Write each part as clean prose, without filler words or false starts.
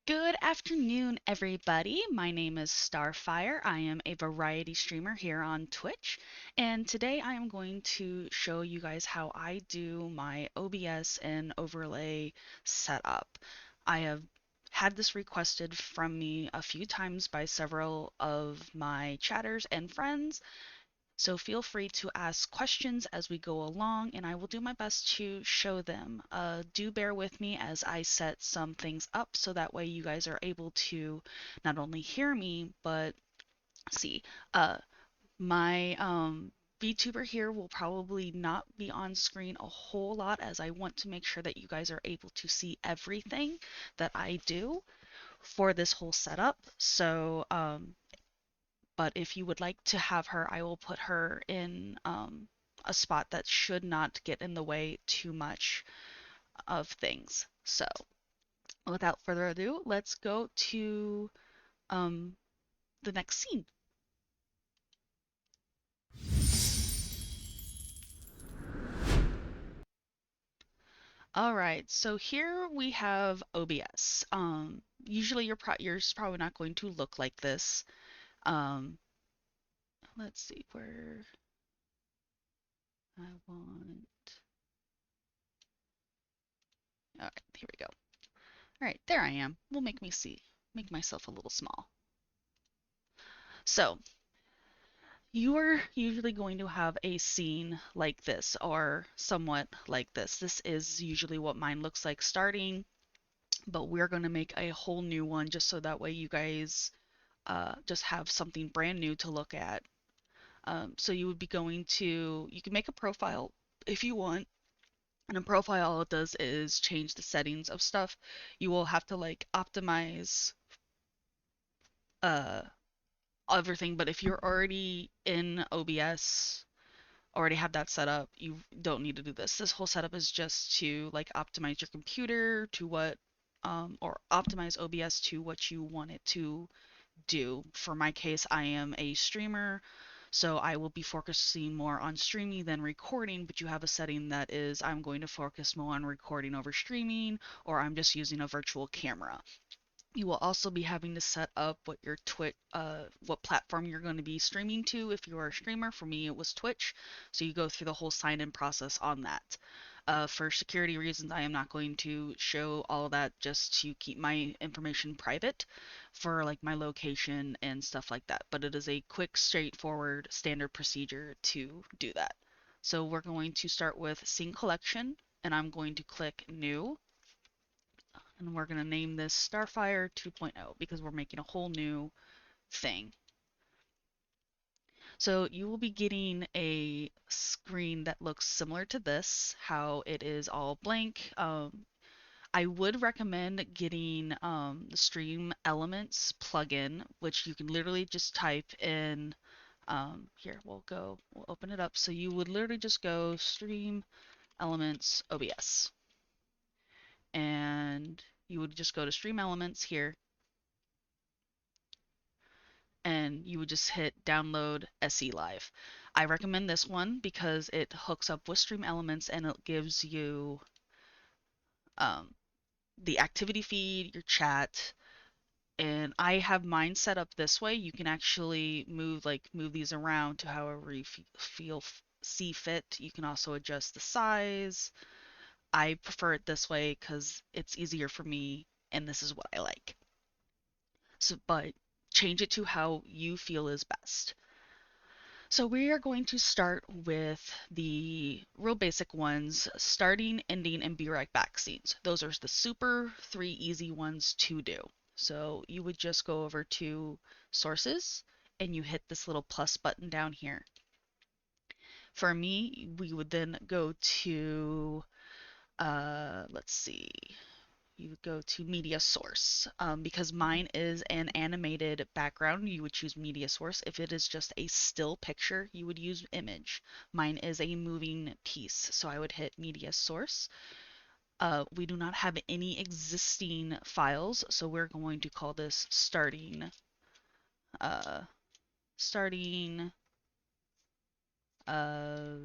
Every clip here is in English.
Good afternoon, everybody. My name is Starfire. I am a variety streamer here on Twitch, and today I am going to show you guys how I do my OBS and overlay setup. I have had this requested from me a few times by several of my chatters and friends, so feel free to ask questions as we go along, and I will do my best to show them. Do bear with me as I set some things up so that way you guys are able to not only hear me, but see. My VTuber here will probably not be on screen a whole lot as I want to make sure that you guys are able to see everything that I do for this whole setup. But if you would like to have her, I will put her in a spot that should not get in the way too much of things. So, without further ado, let's go to um, the next scene. All right, so here we have OBS. Usually yours is probably not going to look like this. Um, let's see where I want. All right, here we go. All right, there I am. We'll make myself a little small. So you are usually going to have a scene like this or somewhat like this. This is usually what mine looks like starting, but we're going to make a whole new one just so that way you guys just have something brand new to look at. So you would be you can make a profile if you want. And a profile, all it does is change the settings of stuff. You will have to like optimize uh, everything, but if you're already in OBS, already have that set up, you don't need to do this. This whole setup is just to like optimize your computer to what or optimize OBS to what you want it to do. For my case, I am a streamer, so I will be focusing more on streaming than recording, but you have a setting that is I'm going to focus more on recording over streaming, or I'm just using a virtual camera. You will also be having to set up what platform you're going to be streaming to if you are a streamer. For me, it was Twitch, so you go through the whole sign-in process on that. For security reasons, I am not going to show all of that just to keep my information private for like my location and stuff like that. But it is a quick, straightforward, standard procedure to do that. So we're going to start with Scene Collection, and I'm going to click New, and we're going to name this Starfire 2.0 because we're making a whole new thing. So you will be getting a screen that looks similar to this, how it is all blank. I would recommend getting the Stream Elements plugin, which you can literally just type in. Here, we'll open it up. So you would literally just go Stream Elements OBS, and you would just go to Stream Elements here, and you would just hit download SE Live. I recommend this one because it hooks up with Stream Elements and it gives you um, the activity feed, your chat, and I have mine set up this way. You can actually move these around to however you see fit. You can also adjust the size. I prefer it this way because it's easier for me, and this is what I like. So, but change it to how you feel is best. So we are going to start with the real basic ones, starting, ending, and be right back scenes. Those are the super three easy ones to do. So you would just go over to sources and you hit this little plus button down here. For me, we would then go to, let's see, you would go to media source. Because mine is an animated background, you would choose media source. If it is just a still picture, you would use image. Mine is a moving piece, so I would hit media source. We do not have any existing files, so we're going to call this uh, starting uh,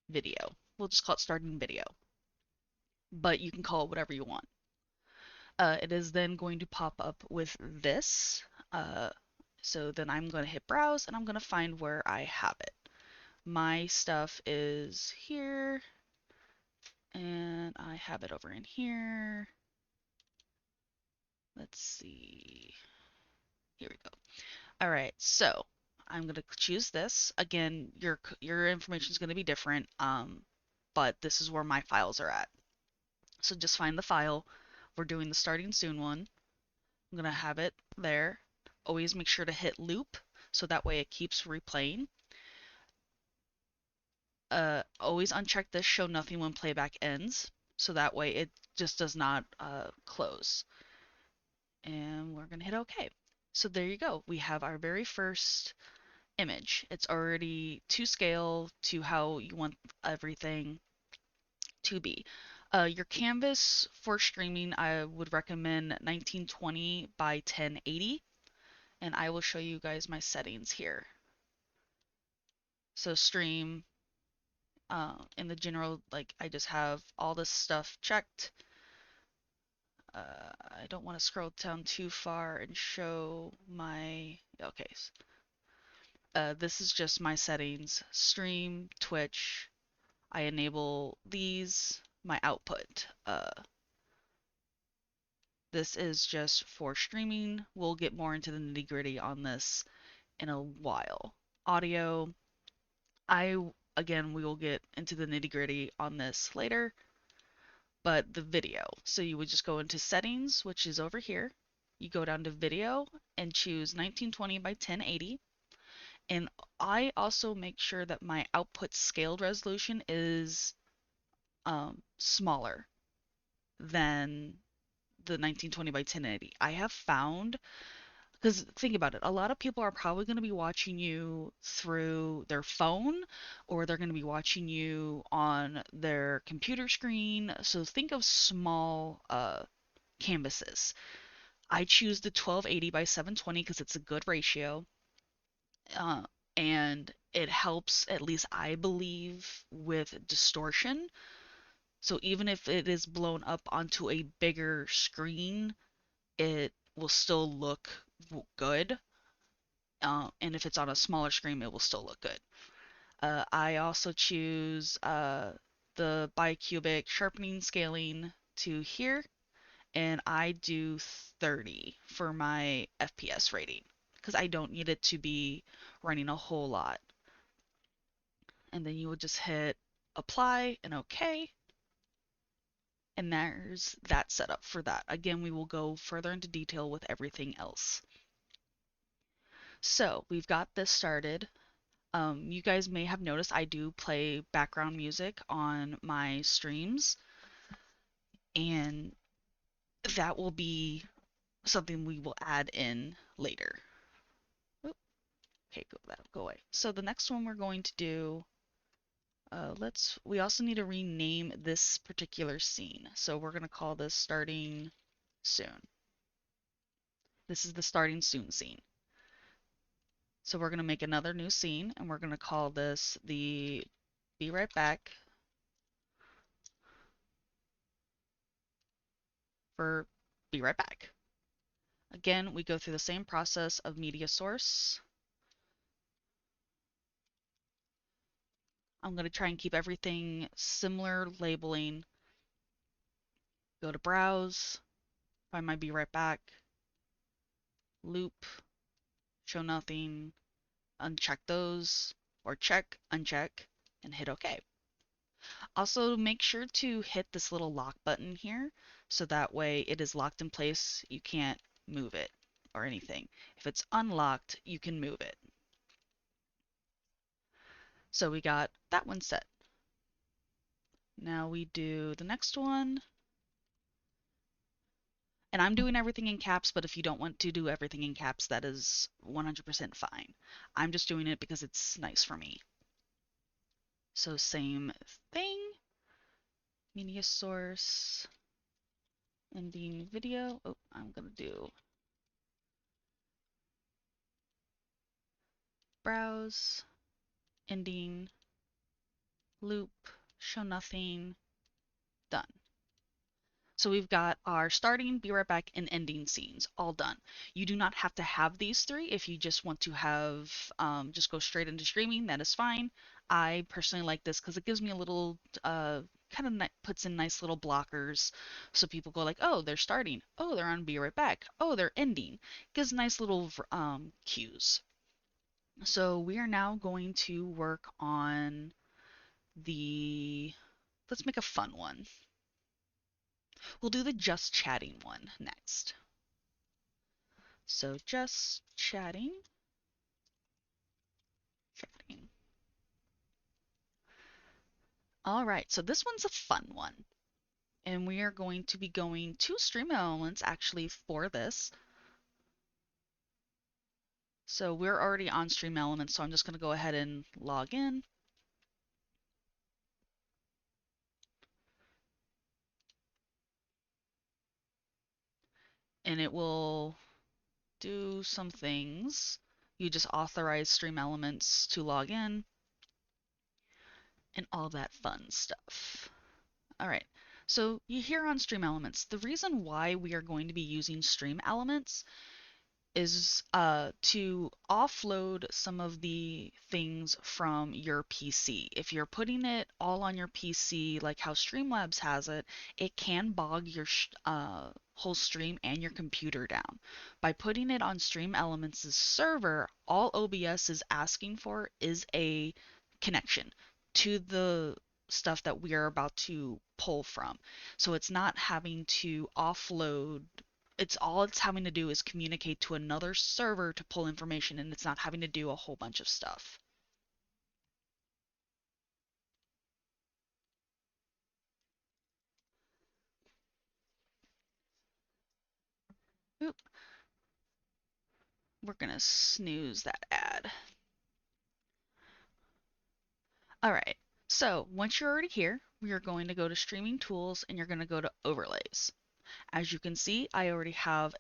video. We'll just call it starting video, but you can call it whatever you want. It is then going to pop up with this. Uh, so then I'm going to hit browse and I'm going to find where I have it. My stuff is here and I have it over in here. Let's see. Here we go. All right, so I'm going to choose this. Again, your information is going to be different, but this is where my files are at. So just find the file. We're doing the starting soon one. I'm going to have it there. Always make sure to hit loop so that way it keeps replaying. Always uncheck this show nothing when playback ends so that way it just does not close. And we're going to hit OK. So there you go. We have our very first image. It's already to scale to how you want everything to be. Your canvas for streaming, I would recommend 1920 by 1080, and I will show you guys my settings here. So stream, in the general, like I just have all this stuff checked. I don't want to scroll down too far and show my, okay. This is just my settings, stream, Twitch, I enable these, my output. This is just for streaming. We'll get more into the nitty gritty on this in a while. Audio, again, we will get into the nitty gritty on this later, but the video. So you would just go into settings, which is over here. You go down to video and choose 1920 by 1080. And I also make sure that my output scaled resolution is smaller than the 1920 by 1080. I have found, because think about it, a lot of people are probably going to be watching you through their phone or they're going to be watching you on their computer screen. So think of small canvases. I choose the 1280 by 720 because it's a good ratio. Uh, and it helps, at least I believe, with distortion. So even if it is blown up onto a bigger screen, it will still look good. And if it's on a smaller screen, it will still look good. I also choose the bicubic sharpening scaling to here, and I do 30 for my FPS rating because I don't need it to be running a whole lot. And then you would just hit apply and OK. And there's that setup for that. Again, we will go further into detail with everything else. So we've got this started. You guys may have noticed I do play background music on my streams, and that will be something we will add in later. Oop, okay, go away. So the next one we're going to do, we also need to rename this particular scene. So we're going to call this starting soon. This is the starting soon scene. So we're going to make another new scene, and we're going to call this the be right back for be right back. Again, we go through the same process of media source. I'm going to try and keep everything similar labeling. Go to browse, find my be right back, loop, show nothing, uncheck those, or check, uncheck, and hit OK. Also, make sure to hit this little lock button here so that way it is locked in place. You can't move it or anything. If it's unlocked, you can move it. So we got that one set. Now we do the next one. And I'm doing everything in caps, but if you don't want to do everything in caps, that is 100% fine. I'm just doing it because it's nice for me. So same thing. Media source. Ending video. Oh, I'm going to do browse. Ending. Loop. Show nothing. Done. So we've got our starting, be right back, and ending scenes all done. You do not have to have these three if you just want to have just go straight into streaming. That is fine. I personally like this because it gives me a little kind of puts in nice little blockers, so people go like, oh, they're starting, oh, they're on be right back, oh, they're ending. Gives nice little cues. So we are now going to work on the. Let's make a fun one. We'll do the just chatting one next. So just chatting. All right, so this one's a fun one. And we are going to be going to Stream Elements actually for this. So we're already on Stream Elements, so I'm just going to go ahead and log in. And it will do some things. You just authorize Stream Elements to log in and all that fun stuff. All right, so you hear on Stream Elements, the reason why we are going to be using Stream Elements is to offload some of the things from your PC. If you're putting it all on your PC, like how Streamlabs has it, it can bog your whole stream and your computer down. By putting it on Stream Elements' server, all OBS is asking for is a connection to the stuff that we are about to pull from. So it's not having to offload. It's having to do is communicate to another server to pull information, and it's not having to do a whole bunch of stuff. Oop, we're gonna snooze that ad. All right, so once you're already here, we are going to go to streaming tools and you're going to go to overlays. As you can see, I already have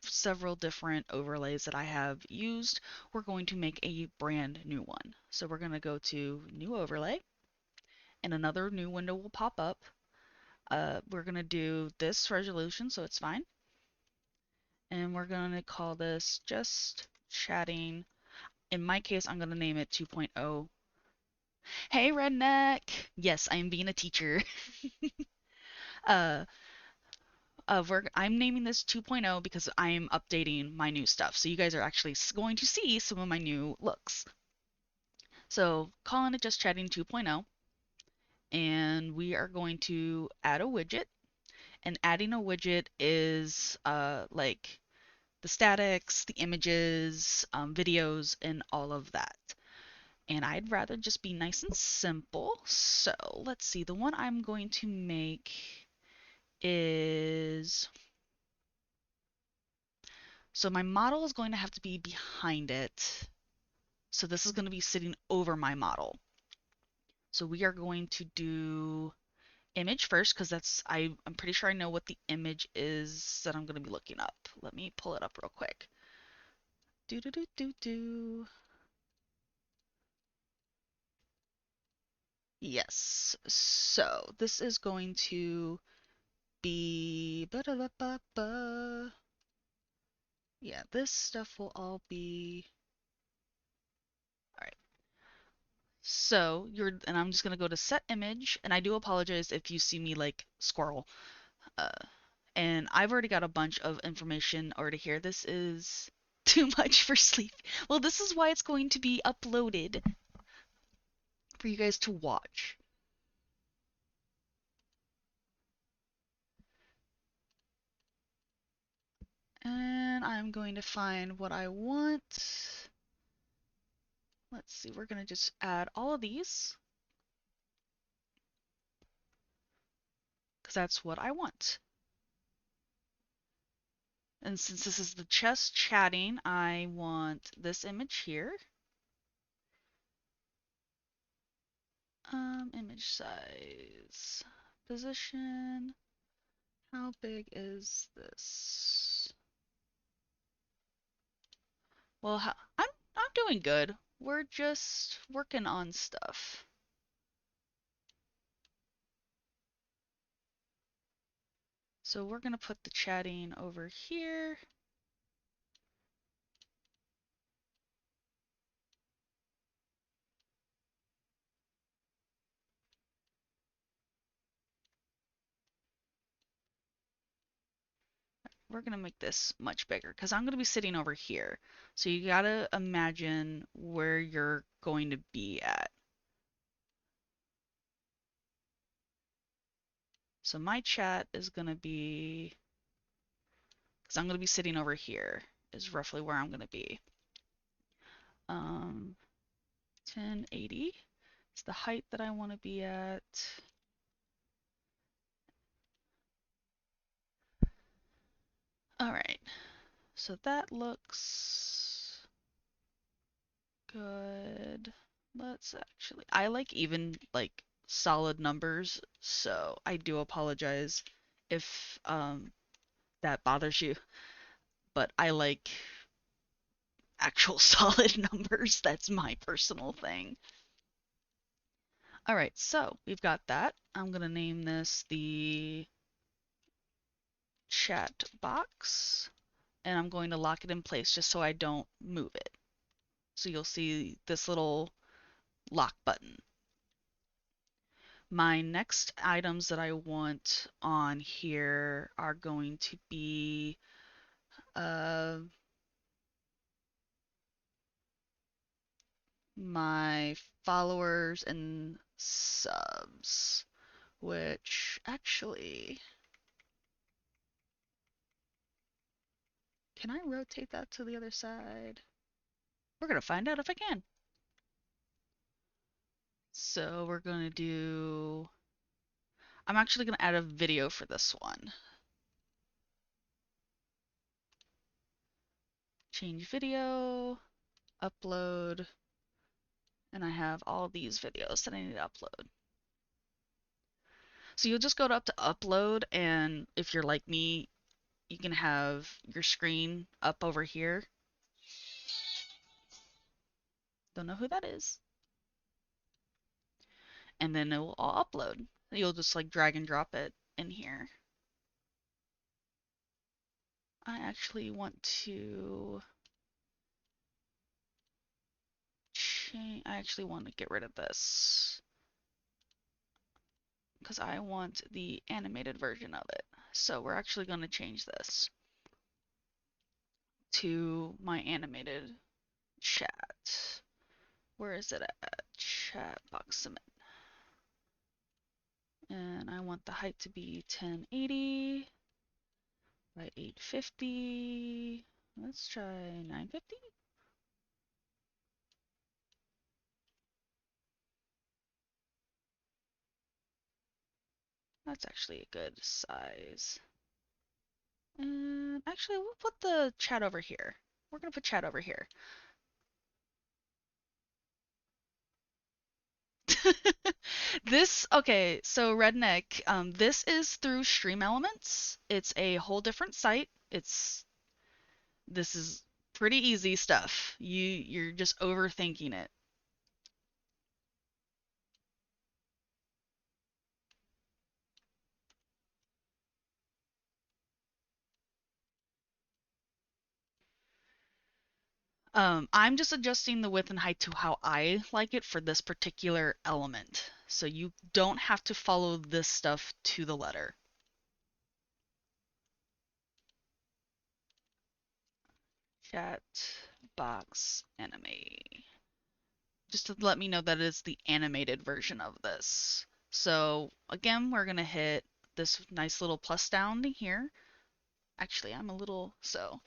several different overlays that I have used. We're going to make a brand new one. So we're going to go to new overlay and another new window will pop up. We're going to do this resolution, so it's fine. And we're going to call this just chatting. In my case, I'm going to name it 2.0. Hey, redneck! Yes, I am being a teacher. uh, I'm naming this 2.0 because I'm updating my new stuff. So you guys are actually going to see some of my new looks. So calling it just chatting 2.0. And we are going to add a widget. And adding a widget is like the statics, the images, videos, and all of that. And I'd rather just be nice and simple. So let's see, the one I'm going to make is, so my model is going to have to be behind it. So this is going to be sitting over my model. So we are going to do image first because I'm pretty sure I know what the image is that I'm going to be looking up. Let me pull it up real quick. Do do do do do. Yes. So this is going to be yeah, this stuff will all be all right. So and I'm just gonna go to set image, and I do apologize if you see me like squirrel. Uh, and I've already got a bunch of information already here. This is too much for sleep. Well, this is why it's going to be uploaded for you guys to watch. And I'm going to find what I want. Let's see, we're going to just add all of these because that's what I want. And since this is the chest chatting, I want this image here. Image size, position. How big is this? Well, I'm doing good. We're just working on stuff. So we're going to put the chatting over here. We're going to make this much bigger because I'm going to be sitting over here. So you got to imagine where you're going to be at. So my chat is going to be, because I'm going to be sitting over here, is roughly where I'm going to be. 1080 is the height that I want to be at. All right, so that looks good. Let's actually, I like even like solid numbers, so I do apologize if that bothers you, but I like actual solid numbers. That's my personal thing. All right, so we've got that. I'm gonna name this the chat box, and I'm going to lock it in place just so I don't move it. So you'll see this little lock button. My next items that I want on here are going to be my followers and subs, which actually, can I rotate that to the other side? We're going to find out if I can. So we're going to do, I'm actually going to add a video for this one. Change video, upload, and I have all these videos that I need to upload. So you'll just go up to upload, and if you're like me, you can have your screen up over here. Don't know who that is. And then it will all upload. You'll just like drag and drop it in here. I actually want to change, I actually want to get rid of this because I want the animated version of it. So we're actually going to change this to my animated chat. Where is it at? Chat box submit. And I want the height to be 1080 by 850. Let's try 950. That's actually a good size. And actually, we'll put the chat over here. We're going to put chat over here. This, okay, so Redneck, this is through Stream Elements. It's a whole different site. This is pretty easy stuff. You're just overthinking it. I'm just adjusting the width and height to how I like it for this particular element. So you don't have to follow this stuff to the letter. Chat box anime. Just to let me know that it's the animated version of this. So again, we're gonna hit this nice little plus down here. Actually, I'm a little, so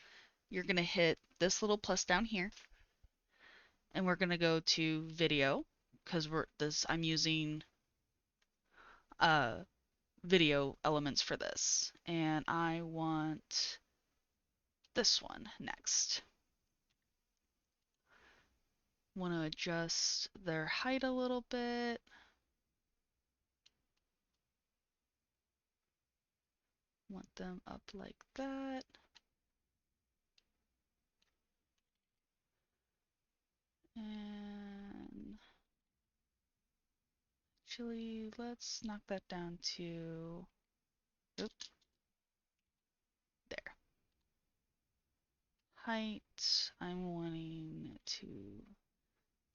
you're gonna hit this little plus down here, and we're gonna go to video because I'm using uh video elements for this, and I want this one next. Want to adjust their height a little bit. Want them up like that. And actually, let's knock that down to, oops, height, I'm wanting to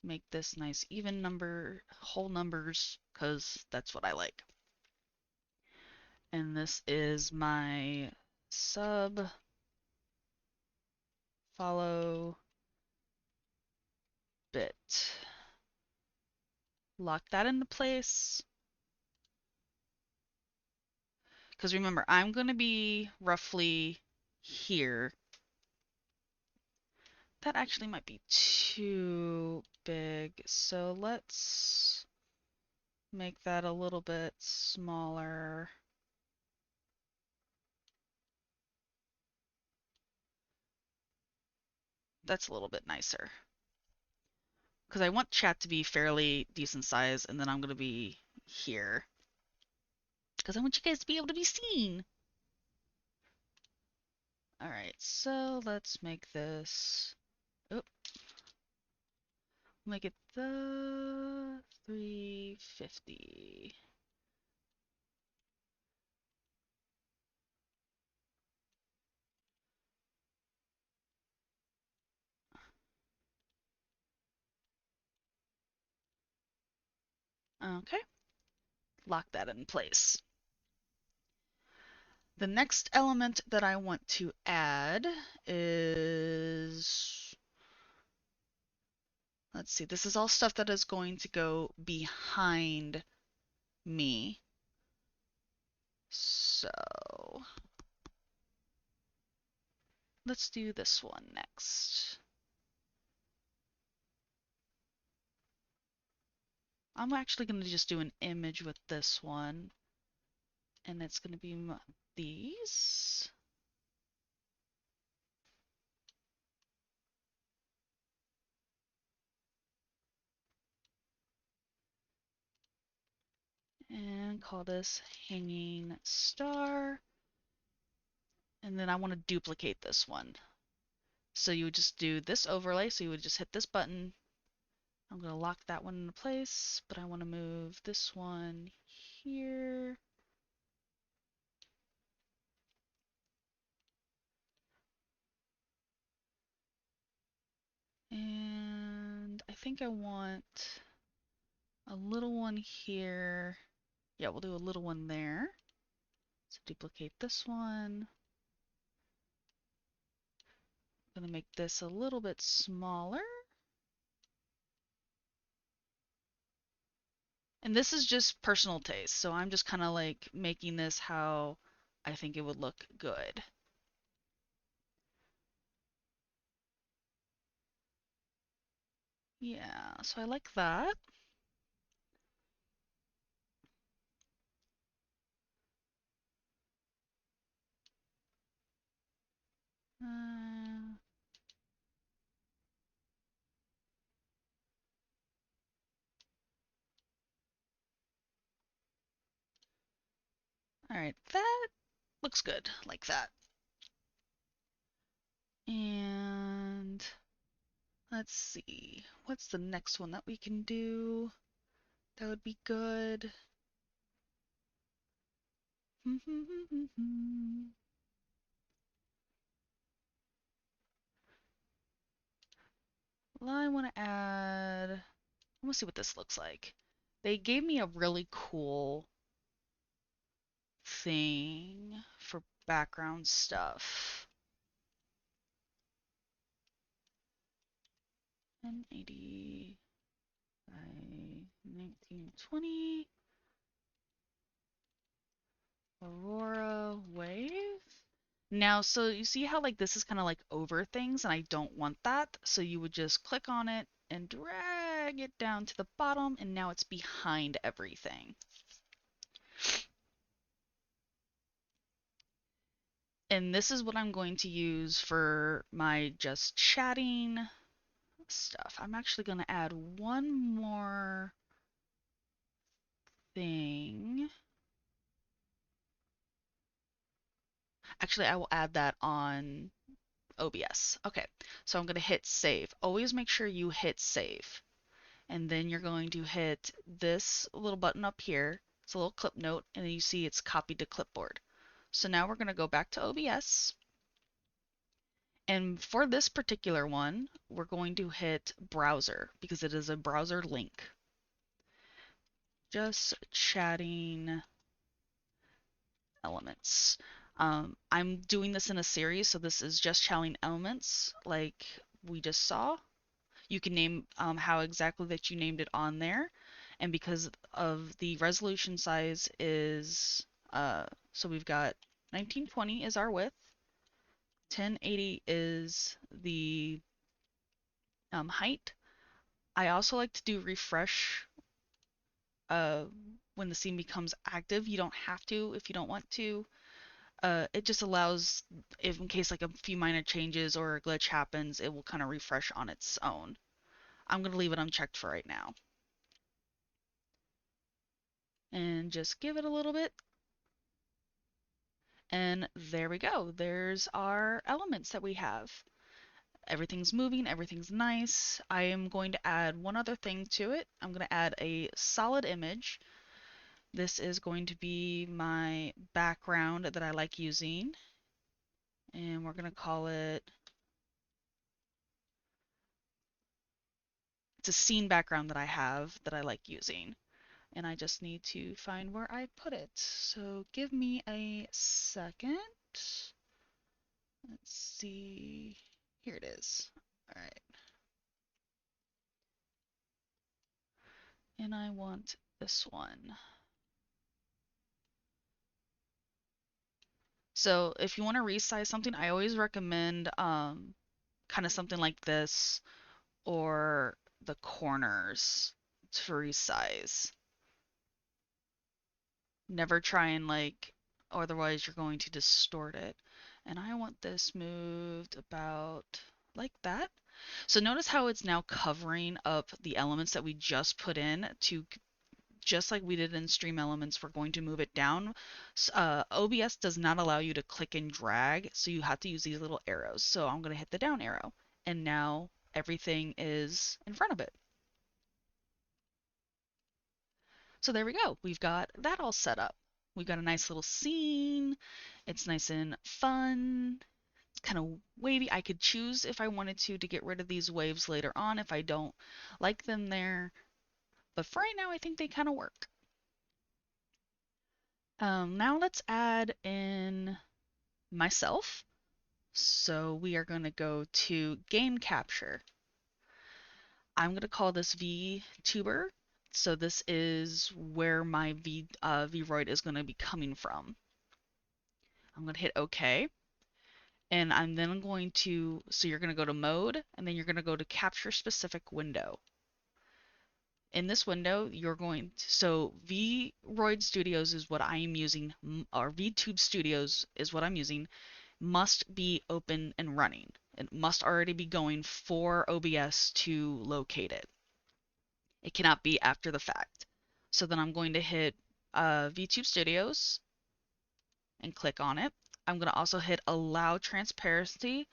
make this nice even number, whole numbers, because that's what I like. And this is my sub follow bit. Lock that into place. Because remember, I'm going to be roughly here. That actually might be too big, so let's make that a little bit smaller. That's a little bit nicer. Because I want chat to be fairly decent size, and then I'm going to be here. Because I want you guys to be able to be seen. Alright, so let's make this... Oh, make it the 350. Okay, lock that in place. The next element that I want to add is, let's see, this is all stuff that is going to go behind me. So let's do this one next. I'm actually going to just do an image with this one, and it's going to be these. And call this hanging star. And then I want to duplicate this one. So you would just do this overlay. So you would just hit this button. I'm going to lock that one into place, but I want to move this one here. And I think I want a little one here. Yeah, we'll do a little one there. So duplicate this one. I'm going to make this a little bit smaller. And this is just personal taste, so I'm just kind of like making this how I think it would look good. Yeah, so I like that. Uh, all right, that looks good, like that. And let's see, what's the next one that we can do? That would be good. Well, I want to add, I want to see what this looks like. They gave me a really cool thing for background stuff. 1080 by 1920 Aurora wave. Now, so you see how like this is kind of like over things, and I don't want that. So you would just click on it and drag it down to the bottom, and now it's behind everything. And this is what I'm going to use for my just chatting stuff. I'm actually going to add one more thing. Actually, I will add that on OBS. Okay, so I'm going to hit save. Always make sure you hit save. And then you're going to hit this little button up here. It's a little clip note, and then you see it's copied to clipboard. So now we're going to go back to OBS. And for this particular one, we're going to hit browser because it is a browser link. Just chatting elements. I'm doing this in a series, so this is just chatting elements like we just saw. You can name how exactly that you named it on there. And because of the resolution size is, so we've got 1920 is our width, 1080 is the height. I also like to do refresh uh, when the scene becomes active. You don't have to if you don't want to. It just allows, if in case like a few minor changes or a glitch happens, it will kind of refresh on its own. I'm going to leave it unchecked for right now. And just give it a little bit. And there we go. There's our elements that we have. Everything's moving, everything's nice. I am going to add one other thing to it. I'm going to add a solid image. This is going to be my background that I like using. And we're going to call it, it's a scene background that I have that I like using. And I just need to find where I put it. So give me a second. Let's see. Here it is. All right. And I want this one. So if you want to resize something, I always recommend kind of something like this or the corners to resize. Never try and like, otherwise you're going to distort it. And I want this moved about like that. So notice how it's now covering up the elements that we just put in to, just like we did in Stream Elements, we're going to move it down. OBS does not allow you to click and drag, so you have to use these little arrows. So I'm going to hit the down arrow, and now everything is in front of it. So there we go. We've got that all set up. We've got a nice little scene. It's nice and fun. It's kind of wavy. I could choose if I wanted to get rid of these waves later on if I don't like them there. But for right now, I think they kind of work. Now let's add in myself. So we are going to go to game capture. I'm going to call this VTuber. So this is where my Vroid is going to be coming from. I'm going to hit OK. And I'm then going to, so you're going to go to mode, and then you're going to go to capture specific window. In this window, you're going to, so Vroid Studios is what I am using, or VTube Studios is what I'm using, must be open and running. It must already be going for OBS to locate it. It cannot be after the fact. So then I'm going to hit VTube Studios and click on it. I'm going to also hit allow transparency,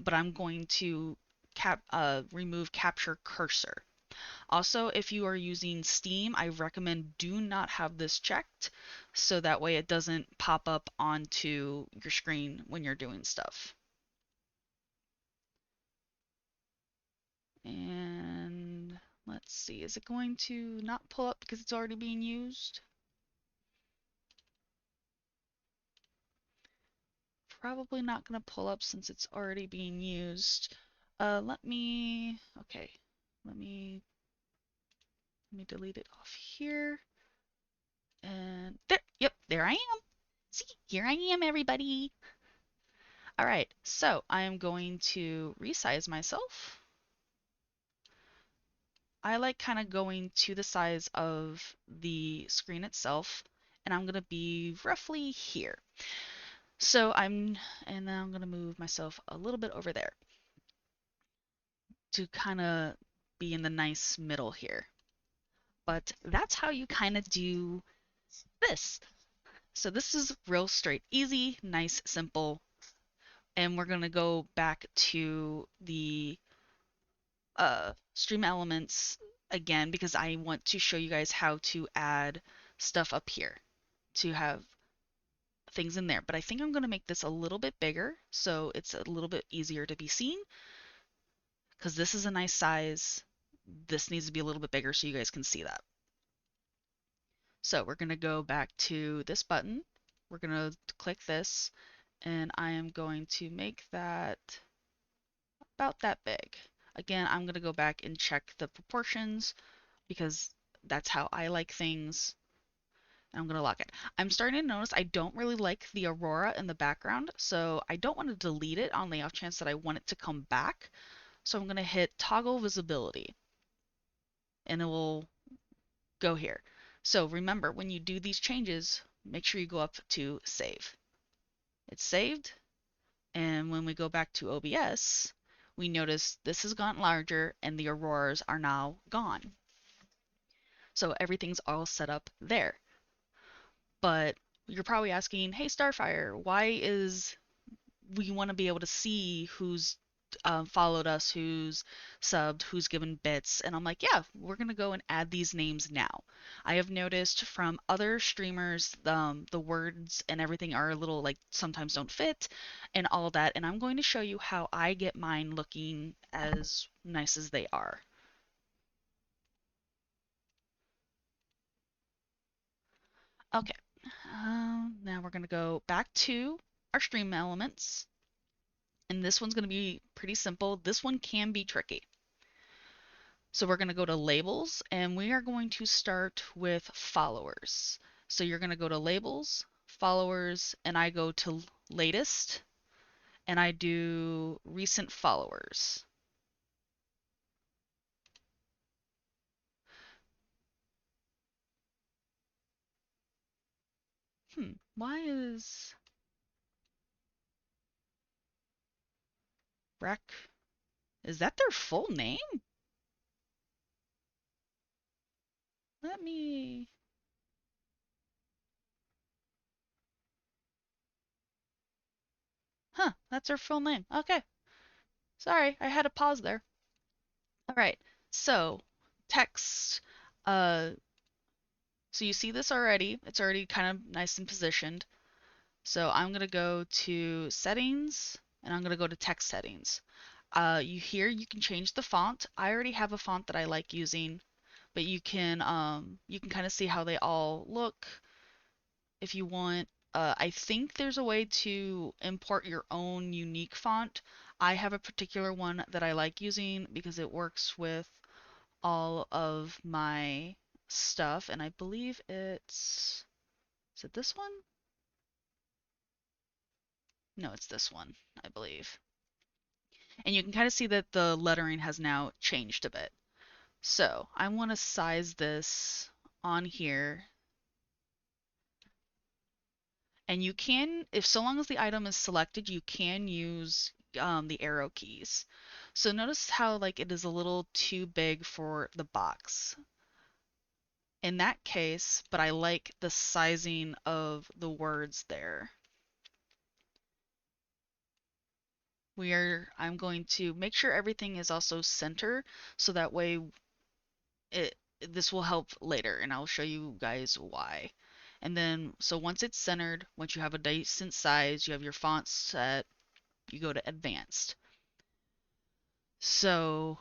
but I'm going to remove capture cursor. Also, if you are using Steam, I recommend do not have this checked, so that way it doesn't pop up onto your screen when you're doing stuff. And let's see, is it going to not pull up because it's already being used? Probably not going to pull up since it's already being used. Okay, let me delete it off here. And there, yep, there I am. See, here I am, everybody. All right, so I am going to resize myself. I like kind of going to the size of the screen itself, and I'm going to be roughly here. So and then I'm going to move myself a little bit over there to kind of be in the nice middle here. But that's how you kind of do this. So this is real straight, easy, nice, simple. And we're going to go back to the stream elements again because I want to show you guys how to add stuff up here to have things in there, but I think I'm going to make this a little bit bigger so it's a little bit easier to be seen because this is a nice size. This needs to be a little bit bigger so you guys can see that. So we're going to go back to this button. We're going to click this, and I am going to make that about that big. Again, I'm going to go back and check the proportions because that's how I like things. And I'm going to lock it. I'm starting to notice I don't really like the aurora in the background, so I don't want to delete it on the off chance that I want it to come back. So I'm going to hit toggle visibility, and it will go here. So remember, when you do these changes, make sure you go up to save. It's saved, and when we go back to OBS, we notice this has gotten larger and the auroras are now gone. So everything's all set up there. But you're probably asking, hey Starfire, why is we want to be able to see who's followed us, who's subbed, who's given bits. And I'm like, yeah, we're going to go and add these names now. I have noticed from other streamers, the words and everything are a little like sometimes don't fit and all that. And I'm going to show you how I get mine looking as nice as they are. Okay, now we're going to go back to our stream elements. And this one's going to be pretty simple. This one can be tricky. So we're going to go to labels and we are going to start with followers. So you're going to go to labels, followers, and I go to latest and I do recent followers. Why is Rec? Is that their full name? Let me. Huh, that's their full name. Okay. Sorry, I had a pause there. All right. So, text. Uh, so you see this already. It's already kind of nice and positioned. So I'm going to go to settings and I'm going to go to text settings. You can change the font. I already have a font that I like using, but you can kind of see how they all look if you want. I think there's a way to import your own unique font. I have a particular one that I like using because it works with all of my stuff, and I believe is it this one? No, it's this one, I believe. And you can kind of see that the lettering has now changed a bit. So I want to size this on here. And you can, if so long as the item is selected, you can use the arrow keys. So notice how like it is a little too big for the box. In that case, but I like the sizing of the words there. I'm going to make sure everything is also center so that way this will help later and I'll show you guys why. And then, so once it's centered, once you have a decent size, you have your font set, you go to advanced. So,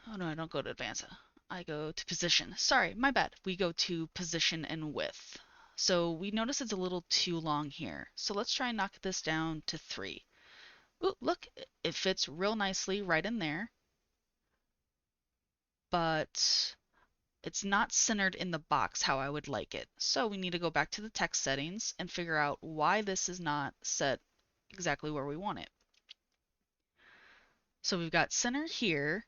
oh no, I don't go to advanced. I go to position. Sorry, my bad. We go to position and width. So we notice it's a little too long here. So let's try and knock this down to 3. Ooh, look, it fits real nicely right in there. But it's not centered in the box how I would like it. So we need to go back to the text settings and figure out why this is not set exactly where we want it. So we've got center here,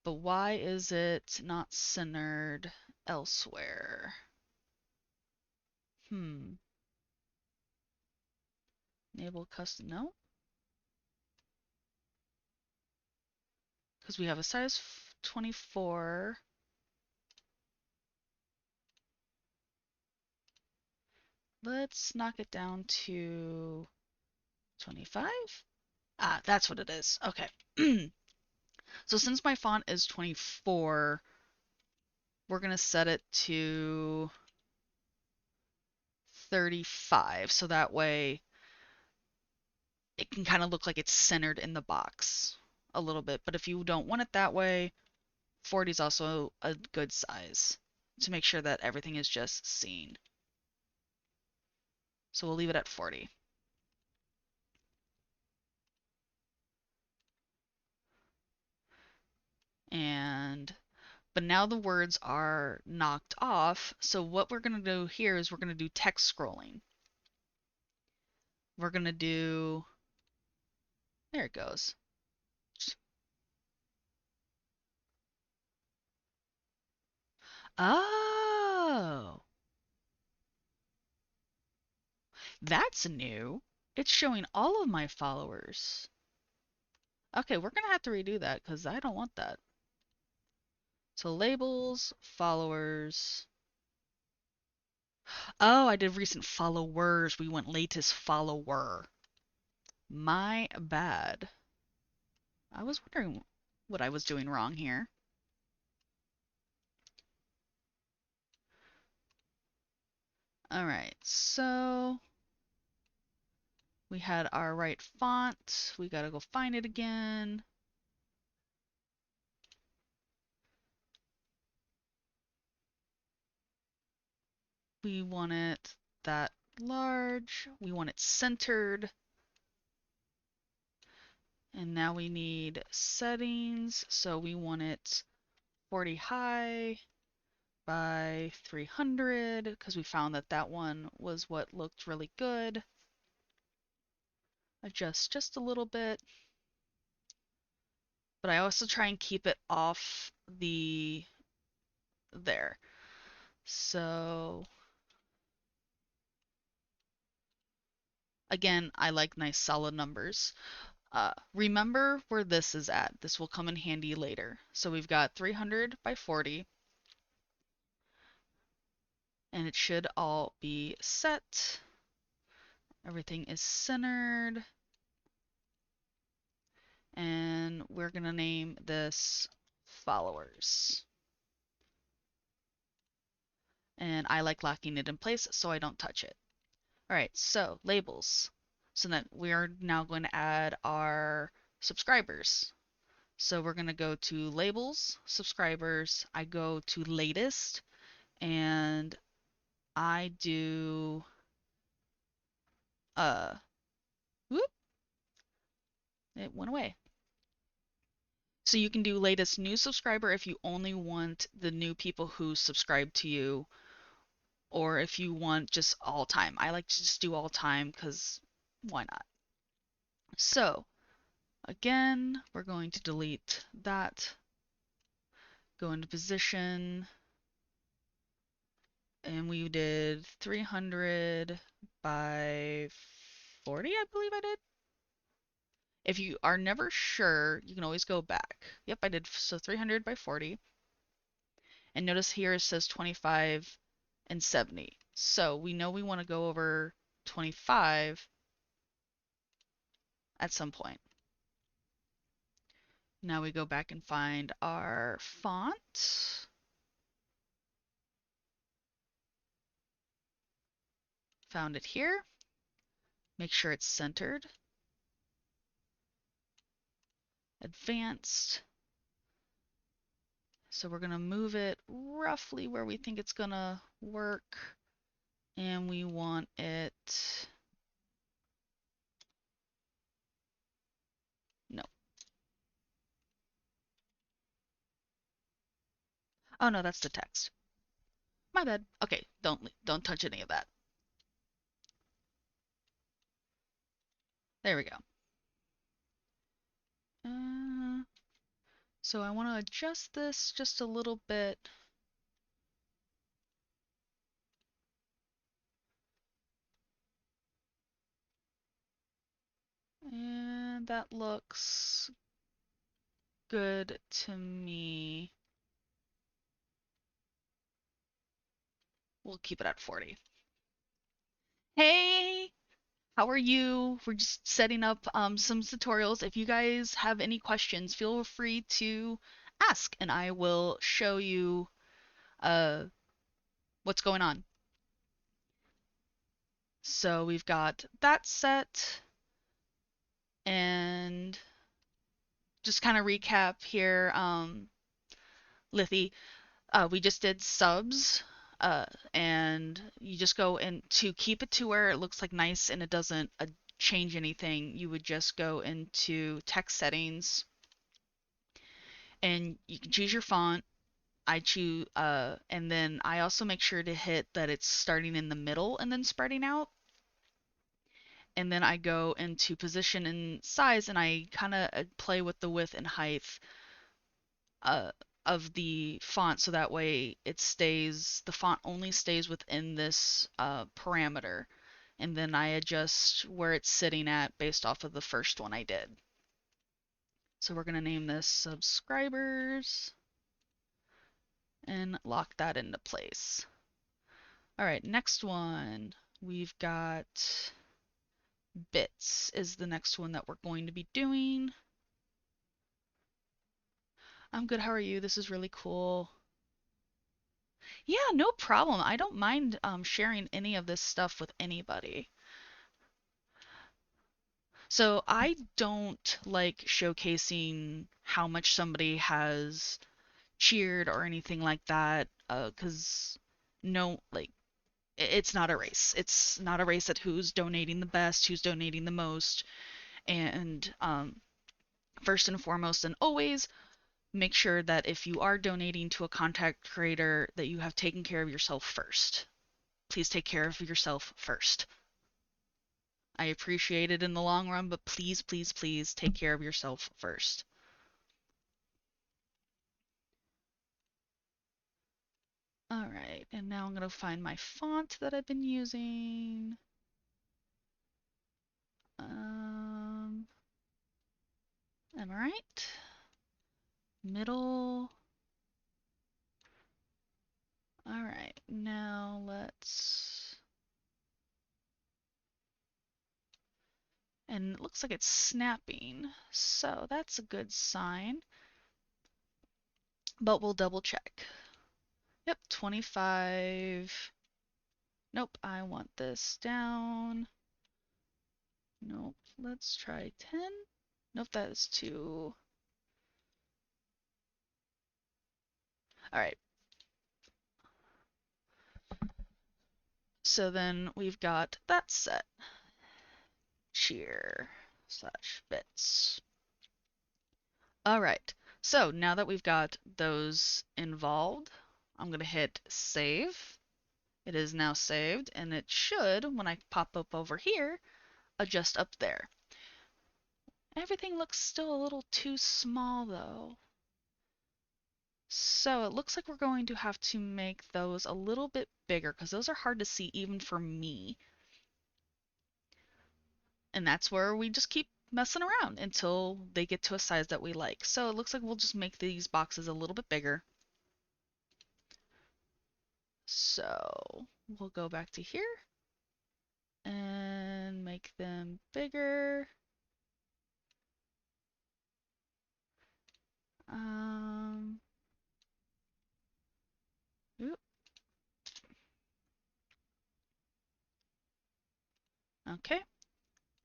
but why is it not centered elsewhere? Enable custom, no? Because we have a size 24. Let's knock it down to 25. Ah, that's what it is. Okay. So since my font is 24, we're going to set it to 35, so that way it can kind of look like it's centered in the box a little bit. But if you don't want it that way, 40 is also a good size to make sure that everything is just seen. So we'll leave it at 40. And but now the words are knocked off. So what we're going to do here is we're going to do text scrolling. We're going to do, there it goes. Oh, that's new. It's showing all of my followers. Okay, we're going to have to redo that because I don't want that. So labels, followers. Oh, I did recent followers. We went latest follower. My bad. I was wondering what I was doing wrong here. All right, so we had our right font. We gotta go find it again. We want it that large. We want it centered. And now we need settings. So we want it 40 high by 300 because we found that that one was what looked really good. Adjust just a little bit. But I also try and keep it off the there. So again, I like nice solid numbers. Remember where this is at. This will come in handy later. So we've got 300 by 40, and it should all be set. Everything is centered, and we're gonna name this followers. And I like locking it in place so I don't touch it. All right, so labels. So then we are now going to add our subscribers. So we're going to go to labels, subscribers. I go to latest, and I do whoop, it went away. So you can do latest new subscriber if you only want the new people who subscribe to you, or if you want just all time. I like to just do all time because why not? So again, we're going to delete that, go into position, and we did 300 by 40, I believe I did. If you are never sure, you can always go back. Yep, I did. So 300 by 40. And notice here it says 25 and 70. So we know we want to go over 25 at some point. Now we go back and find our font. Found it here. Make sure it's centered. Advanced. So we're going to move it roughly where we think it's going to work. And we want it... No. Oh no, that's the text. My bad. Okay, don't touch any of that. There we go. So I want to adjust this just a little bit. And that looks good to me. We'll keep it at 40. Hey, how are you? We're just setting up some tutorials. If you guys have any questions, feel free to ask and I will show you what's going on. So we've got that set, and just kind of recap here, Lithy, we just did subs, and you just go in to keep it to where it looks like nice and it doesn't change anything. You would just go into text settings, and you can choose your font. I choose, and then I also make sure to hit that it's starting in the middle and then spreading out. And then I go into position and size, and I kind of play with the width and height uh, of the font, so that way the font only stays within this parameter. And then I adjust where it's sitting at based off of the first one I did. So we're going to name this subscribers and lock that into place. All right, next one. We've got bits is the next one that we're going to be doing. I'm good, how are you? This is really cool. Yeah, no problem. I don't mind sharing any of this stuff with anybody. So I don't like showcasing how much somebody has cheered or anything like that, because no, like, it's not a race. It's not a race at who's donating the best, who's donating the most. And first and foremost, and always, make sure that if you are donating to a content creator, that you have taken care of yourself first. Please take care of yourself first. I appreciate it in the long run, but please, please, please take care of yourself first. All right, and now I'm going to find my font that I've been using. Am I right? Middle. All right, now let's... And it looks like it's snapping, so that's a good sign. But we'll double check. Yep, 25. Nope, I want this down. Nope, let's try 10. Nope, that is too... All right. So then we've got that set. Cheer slash bits. All right. So now that we've got those involved, I'm going to hit save. It is now saved, and it should, when I pop up over here, adjust up there. Everything looks still a little too small though. So it looks like we're going to have to make those a little bit bigger, because those are hard to see even for me. And that's where we just keep messing around until they get to a size that we like. So it looks like we'll just make these boxes a little bit bigger. So we'll go back to here and make them bigger. Oop. Okay,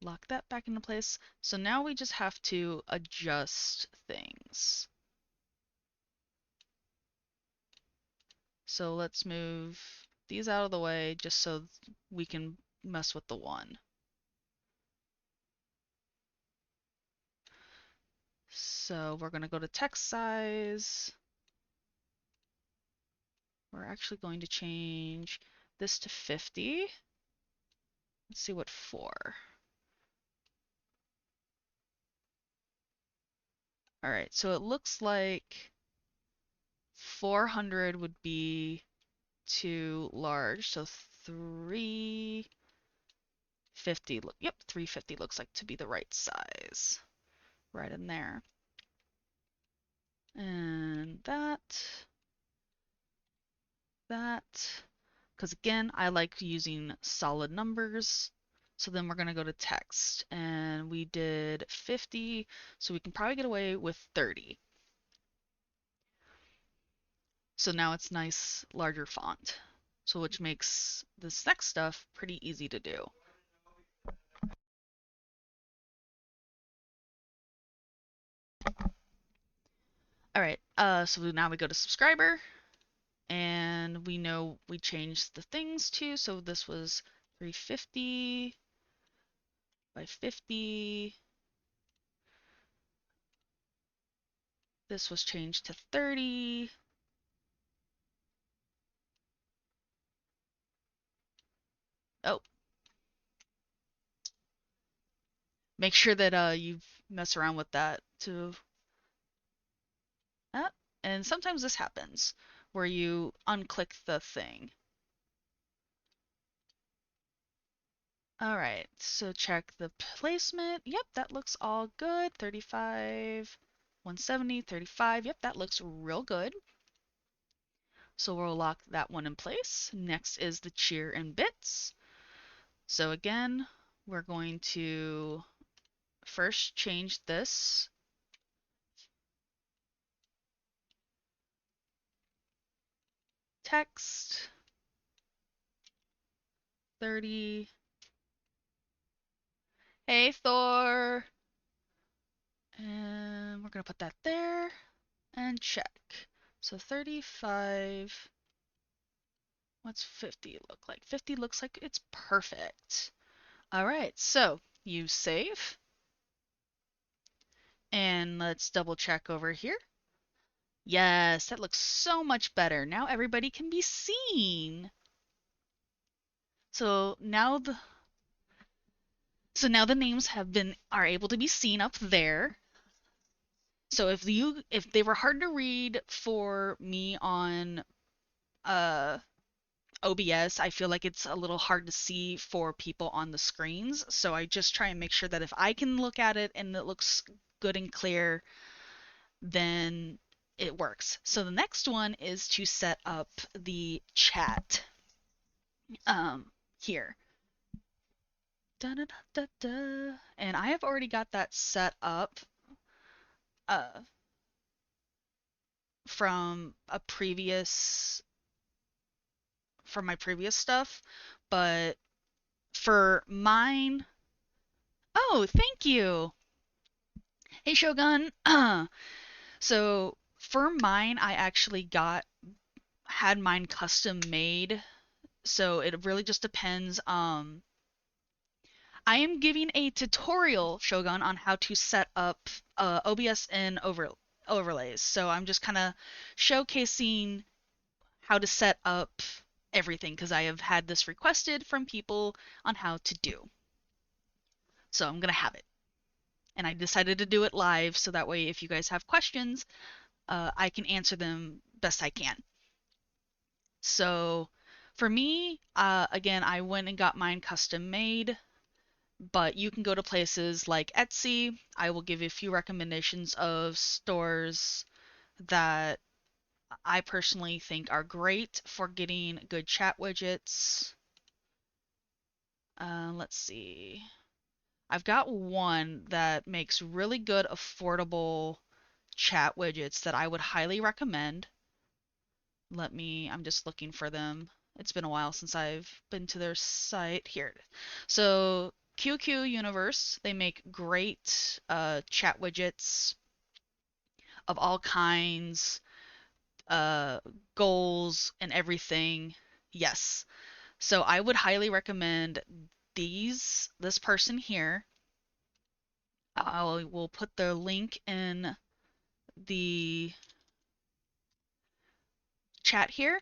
lock that back into place. So now we just have to adjust things. So let's move these out of the way just so we can mess with the one. So we're going to go to text size. We're actually going to change this to 50. Let's see what for. All right, so it looks like 400 would be too large, so 350. Yep, 350 looks like to be the right size. Right in there. And that. Because again, I like using solid numbers. So then we're going to go to text, and we did 50, so we can probably get away with 30. So now it's nice, larger font. So which makes this next stuff pretty easy to do. All right, so now we go to subscriber, and we know we changed the things to, so this was 350 by 50. This was changed to 30. Oh, make sure that you mess around with that to, uh, and sometimes this happens where you unclick the thing. All right, so check the placement. Yep, that looks all good. 35, 170, 35. Yep, that looks real good. So we'll lock that one in place. Next is the cheer and bits. So again, we're going to first change this. Text 30. Hey Thor. And we're gonna put that there and check. So 35. What's 50 look like? 50 looks like it's perfect. All right, so you save. And let's double check over here. Yes, that looks so much better. Now everybody can be seen. So now the names are able to be seen up there. So if they were hard to read for me on uh OBS, I feel like it's a little hard to see for people on the screens. So I just try and make sure that if I can look at it and it looks good and clear, then it works. So the next one is to set up the chat here. Da, da, da, da. And I have already got that set up uh, from my previous stuff, but for mine, oh, thank you. Hey Shogun. So for mine, I actually had mine custom made. So it really just depends. I am giving a tutorial, Shogun, on how to set up OBS and overlays. So I'm just kind of showcasing how to set up everything because I have had this requested from people on how to do. So I'm going to have it. And I decided to do it live so that way if you guys have questions, I can answer them best I can. So for me, again, I went and got mine custom made, but you can go to places like Etsy. I will give you a few recommendations of stores that I personally think are great for getting good chat widgets. Let's see. I've got one that makes really good, affordable chat widgets that I would highly recommend. I'm just looking for them. It's been a while since I've been to their site. Here. So, QQ Universe, they make great chat widgets of all kinds, uh, goals, and everything. Yes. So, I would highly recommend this person here. I will put the link in the chat here.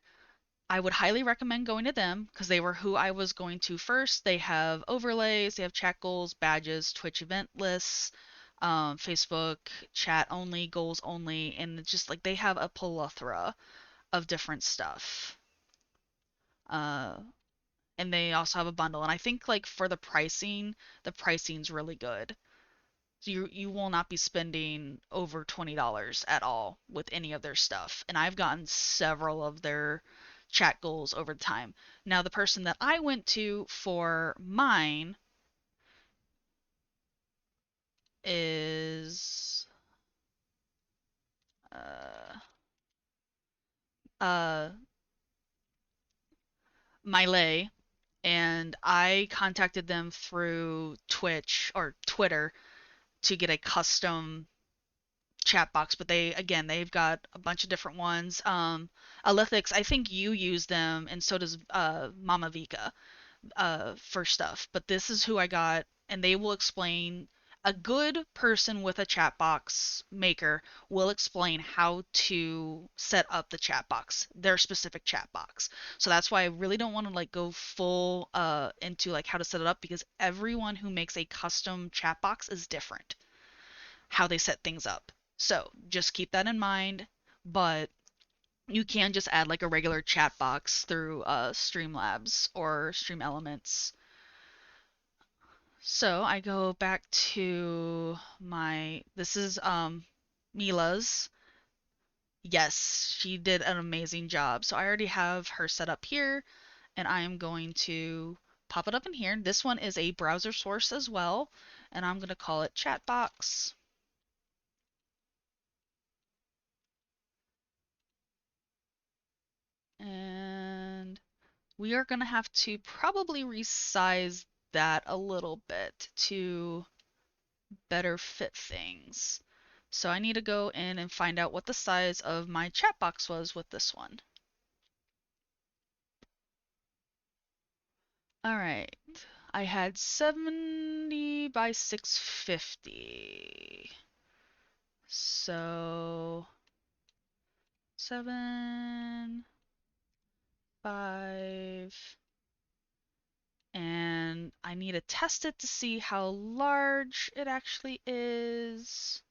I would highly recommend going to them because they were who I was going to first. They have overlays, they have chat goals, badges, Twitch event lists, Facebook chat only, goals only, and just like they have a plethora of different stuff. Uh, and they also have a bundle. And I think like for the pricing's really good. So you will not be spending over $20 at all with any of their stuff. And I've gotten several of their chat goals over time. Now the person that I went to for mine is uh uh Miley, and I contacted them through Twitch or Twitter to get a custom chat box, but they've got a bunch of different ones. Alithix, I think you use them, and so does Mama Vika for stuff. But this is who I got, and they will explain. A good person with a chat box maker will explain how to set up the chat box, their specific chat box. So that's why I really don't want to like go full into like how to set it up, because everyone who makes a custom chat box is different how they set things up. So just keep that in mind. But you can just add like a regular chat box through Streamlabs or Stream Elements. So I go back to this is Mila's. Yes, she did an amazing job. So I already have her set up here, and I am going to pop it up in here. This one is a browser source as well, and I'm going to call it Chatbox. And we are going to have to probably resize that a little bit to better fit things. So I need to go in and find out what the size of my chat box was with this one. All right. I had 70 by 650. So 7, 5, and I need to test it to see how large it actually is.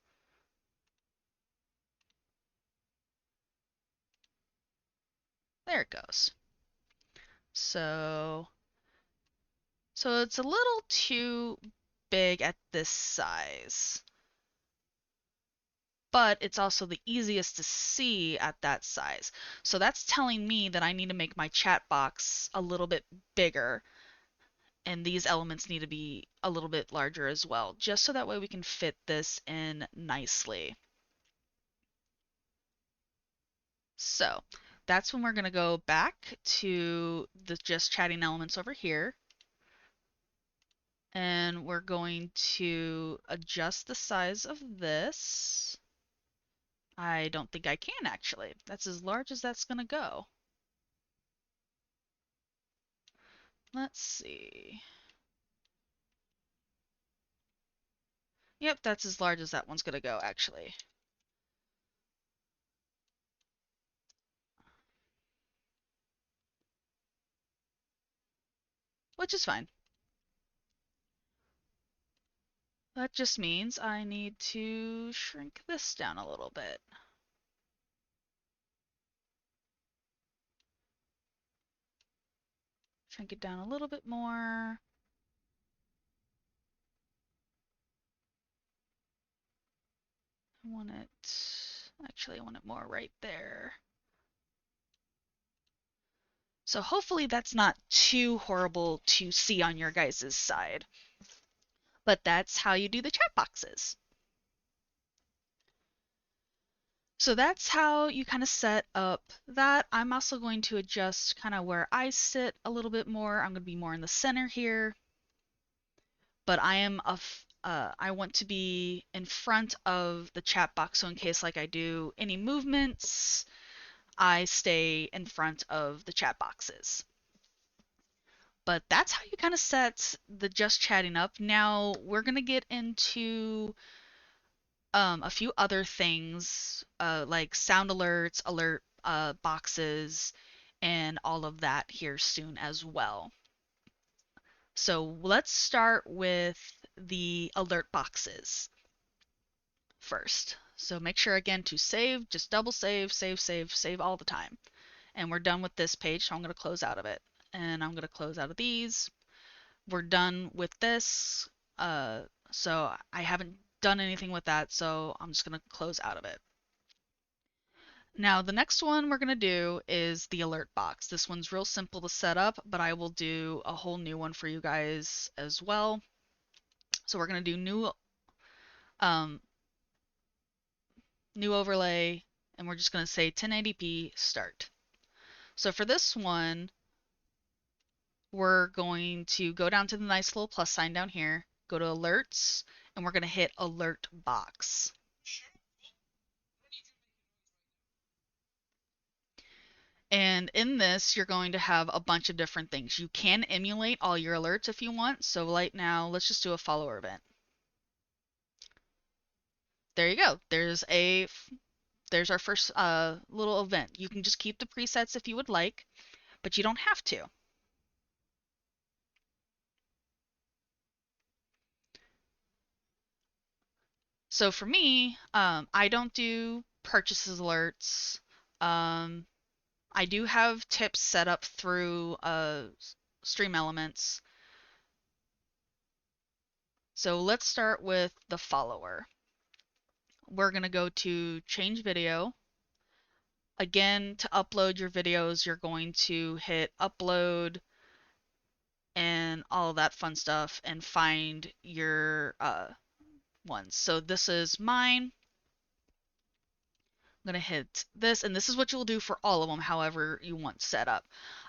There it goes. So, so it's a little too big at this size, but it's also the easiest to see at that size. So that's telling me that I need to make my chat box a little bit bigger, and these elements need to be a little bit larger as well, just so that way we can fit this in nicely. So that's when we're going to go back to the just chatting elements over here, and we're going to adjust the size of this. I don't think I can actually. That's as large as that's going to go. Let's see. Yep, that's as large as that one's going to go actually. Which is fine. That just means I need to shrink this down a little bit. Shrink it down a little bit more. I want I want it more right there. So hopefully that's not too horrible to see on your guys' side. But that's how you do the chat boxes. So that's how you kind of set up that. I'm also going to adjust kind of where I sit a little bit more. I'm going to be more in the center here. But I want to be in front of the chat box, so in case like I do any movements, I stay in front of the chat boxes. But that's how you kind of set the just chatting up. Now we're gonna get into a few other things like sound alerts, alert boxes, and all of that here soon as well. So let's start with the alert boxes first. So make sure again to save, just double save, save all the time. And we're done with this page, so I'm going to close out of it. And I'm going to close out of these. We're done with this. So I haven't done anything with that, so I'm just going to close out of it. Now the next one we're going to do is the alert box. This one's real simple to set up, but I will do a whole new one for you guys as well. So we're going to do um, new overlay, and we're just going to say 1080p start. So for this one, we're going to go down to the nice little plus sign down here, go to alerts, and we're going to hit alert box. And in this, you're going to have a bunch of different things. You can emulate all your alerts if you want. So right now, let's just do a follower event. There you go. There's our first little event. You can just keep the presets if you would like, but you don't have to. So for me, I don't do purchases alerts. I do have tips set up through Stream Elements. So let's start with the follower. We're going to go to change video. Again, to upload your videos, you're going to hit upload and all that fun stuff and find your ones. So this is mine. I'm going to hit this, and this is what you'll do for all of them, however you want set up.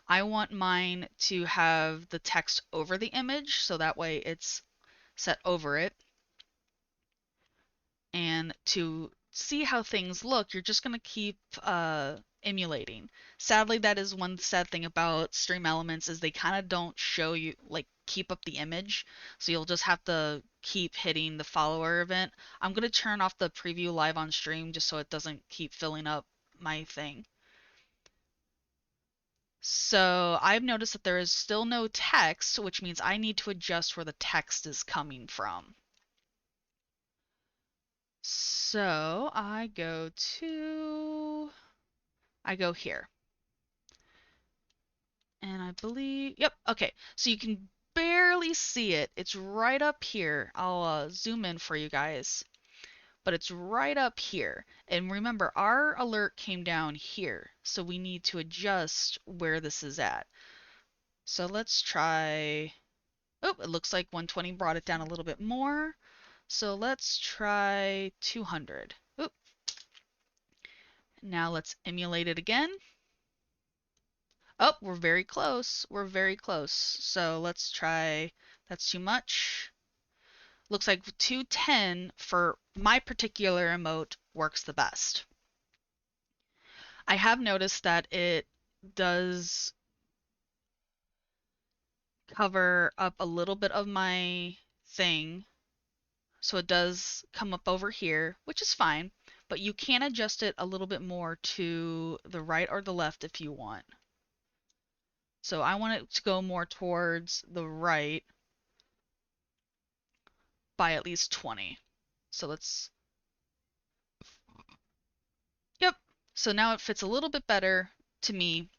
I want mine to have the text over the image, so that way it's set over it. And to see how things look, you're just going to keep emulating. Sadly, that is one sad thing about Stream Elements is they kind of don't show you, like, keep up the image. So you'll just have to keep hitting the follower event. I'm going to turn off the preview live on stream just so it doesn't keep filling up my thing. So I've noticed that there is still no text, which means I need to adjust where the text is coming from. So I go here. And I believe, yep, okay. So you can barely see it. It's right up here. I'll zoom in for you guys. But it's right up here. And remember, our alert came down here. So we need to adjust where this is at. So let's try, oh, it looks like 120 brought it down a little bit more. So let's try 200. Oop. Now let's emulate it again. Oh, we're very close. We're very close. So let's try, that's too much. Looks like 210 for my particular emote works the best. I have noticed that it does cover up a little bit of my thing. So it does come up over here, which is fine, but you can adjust it a little bit more to the right or the left if you want. So I want it to go more towards the right by at least 20. So let's, yep. So now it fits a little bit better to me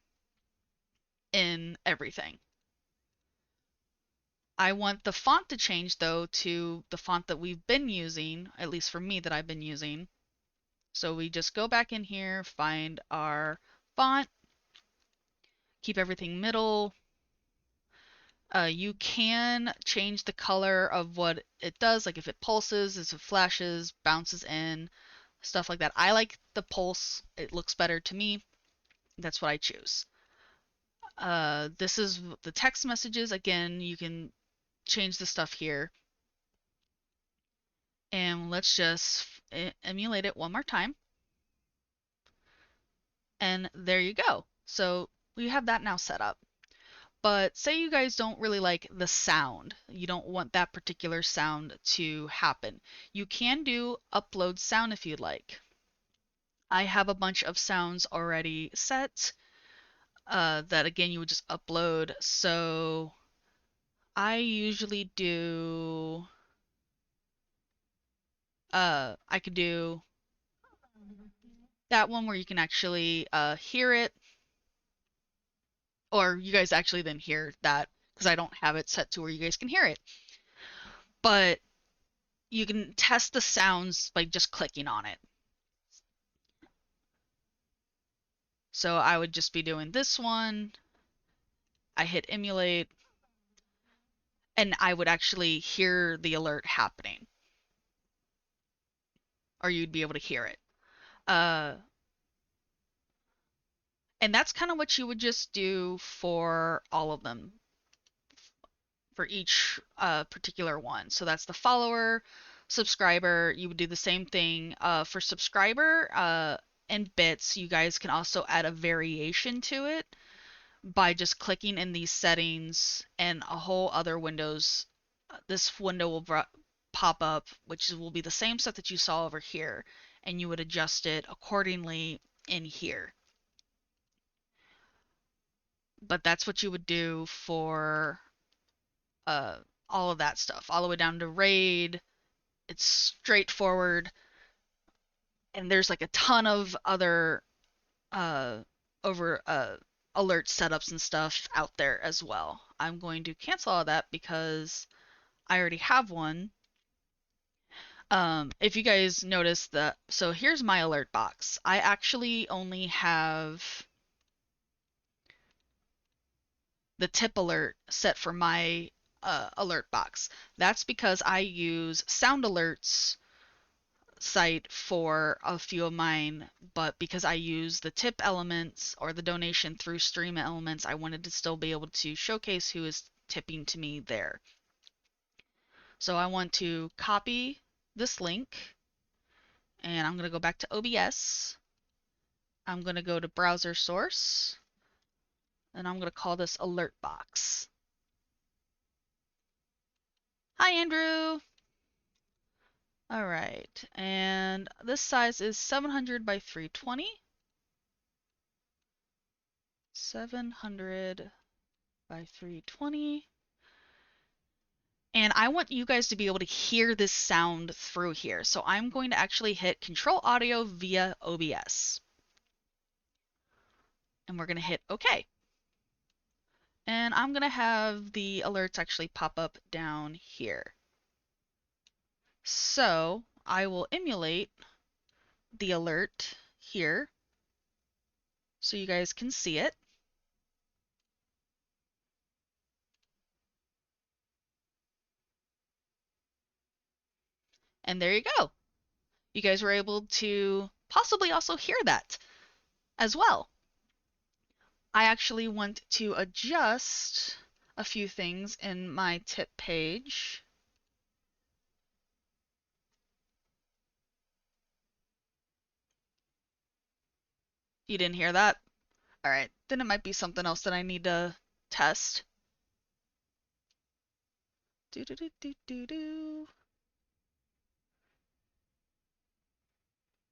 in everything. I want the font to change though to the font that we've been using, at least for me that I've been using. So we just go back in here, find our font, keep everything middle. You can change the color of what it does, like if it pulses, if it flashes, bounces in, stuff like that. I like the pulse. It looks better to me. That's what I choose. This is the text messages. Again, you can change the stuff here. And let's just emulate it one more time. And there you go. So we have that now set up. But say you guys don't really like the sound. You don't want that particular sound to happen. You can do upload sound if you'd like. I have a bunch of sounds already set that again you would just upload. So I usually do I could do that one where you can actually hear it, or you guys actually then hear that because I don't have it set to where you guys can hear it. But you can test the sounds by just clicking on it. So I would just be doing this one. I hit emulate, and I would actually hear the alert happening, or you'd be able to hear it. Uh, and that's kind of what you would just do for all of them. for each particular one. So that's the follower, subscriber. You would do the same thing for subscriber and bits. You guys can also add a variation to it by just clicking in these settings and a whole other windows. This window will pop up, which will be the same stuff that you saw over here, and you would adjust it accordingly in here. But that's what you would do for uh, all of that stuff, all the way down to raid. It's straightforward, and there's like a ton of other uh, over alert setups and stuff out there as well. I'm going to cancel all that because I already have one. If you guys notice that, so here's my alert box. I actually only have the tip alert set for my alert box. That's because I use sound alerts site for a few of mine, but because I use the tip elements or the donation through stream elements, I wanted to still be able to showcase who is tipping to me there. So I want to copy this link, and I'm going to go back to OBS. I'm going to go to browser source, and I'm going to call this alert box. Hi, Andrew. All right, and this size is 700 by 320. 700 by 320. And I want you guys to be able to hear this sound through here. So I'm going to actually hit Control Audio via OBS. And we're going to hit OK. And I'm going to have the alerts actually pop up down here. So I will emulate the alert here so you guys can see it. And there you go. You guys were able to possibly also hear that as well. I actually want to adjust a few things in my tip page. You didn't hear that? All right, then it might be something else that I need to test. Do do do do do do.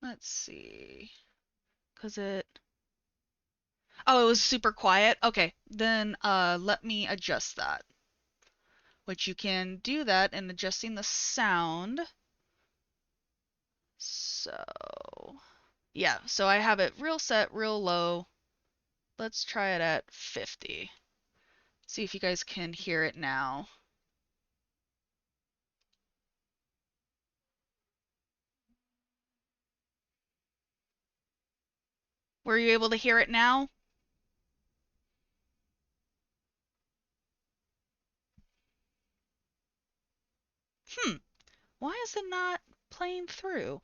Let's see. Cause it. Oh, it was super quiet. Okay, then let me adjust that. Which you can do that in adjusting the sound. So yeah, so I have it real set, real low. Let's try it at 50. See if you guys can hear it now. Were you able to hear it now? Why is it not playing through?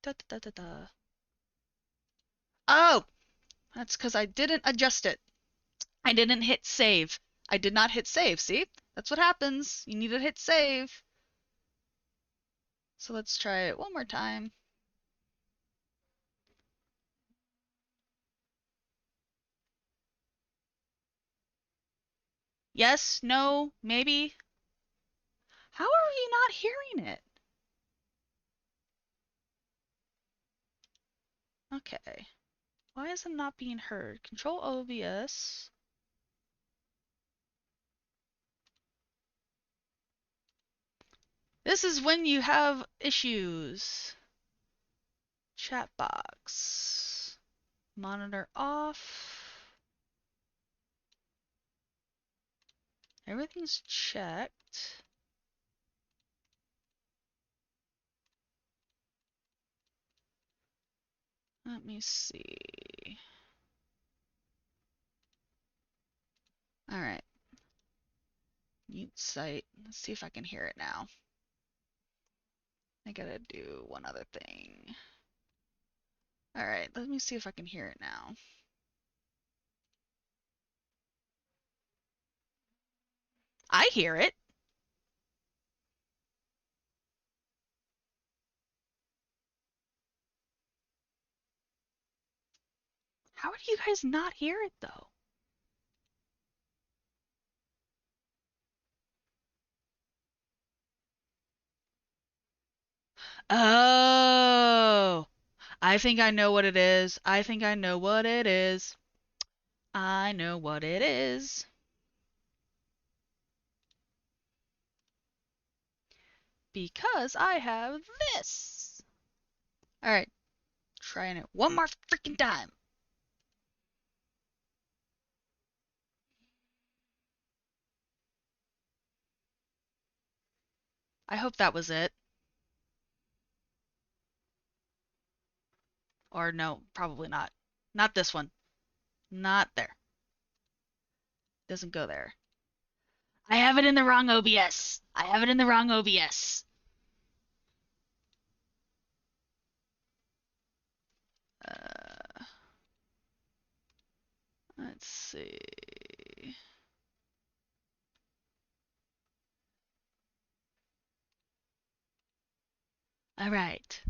Da, da, da, da. Oh, that's because I didn't adjust it. I didn't hit save. I did not hit save. See? That's what happens. You need to hit save. So let's try it one more time. Yes, no, maybe. How are you not hearing it? Okay. Why is it not being heard? Control OBS. This is when you have issues. Chat box. Monitor off. Everything's checked. Let me see. All right. Mute site. Let's see if I can hear it now. I gotta do one other thing. All right, let me see if I can hear it now. I hear it. How do you guys not hear it though? Oh, I think I know what it is. I think I know what it is. I know what it is. Because I have this. All right, trying it one more freaking time. I hope that was it. Or no, probably not. Not this one. Not there. Doesn't go there. I have it in the wrong OBS. I have it in the wrong OBS. Uh, let's see. All right.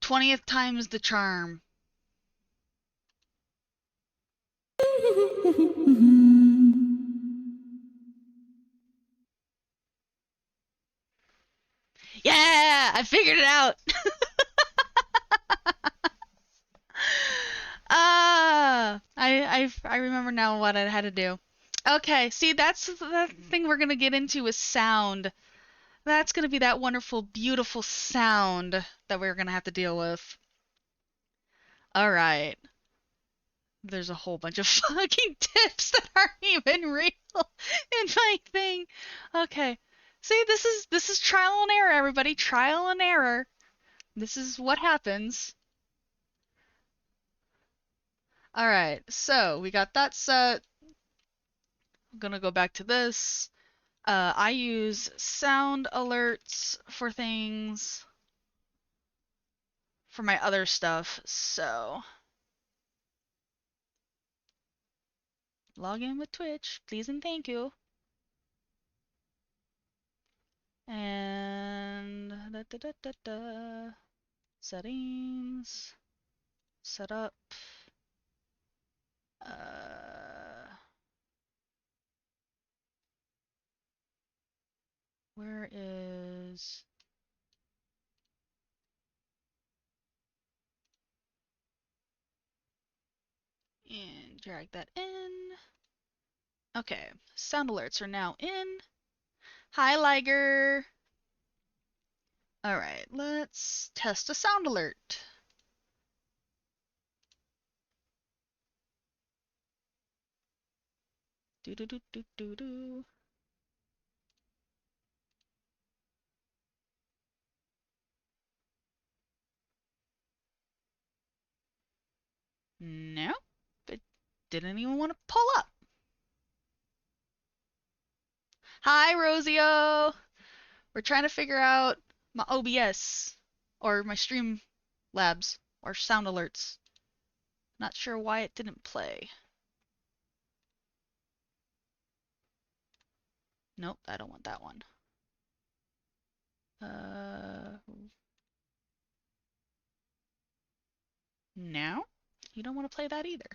20th time's the charm. Yeah, I figured it out. I remember now what I had to do. Okay, see that's the thing we're gonna get into is sound. That's gonna be that wonderful, beautiful sound that we're gonna have to deal with. All right. There's a whole bunch of fucking tips that aren't even real in my thing. Okay. See, this is trial and error, everybody. Trial and error. This is what happens. All right. So we got that set. I'm gonna go back to this. I use sound alerts for things for my other stuff. So log in with Twitch, please and thank you. And settings, setup. Where is and drag that in. Okay, sound alerts are now in. Hi, Liger. All right, let's test a sound alert. Do do do do do do. No, it didn't even want to pull up. Hi, Rosio. We're trying to figure out my OBS or my stream labs or sound alerts. Not sure why it didn't play. Nope, I don't want that one. No, you don't want to play that either.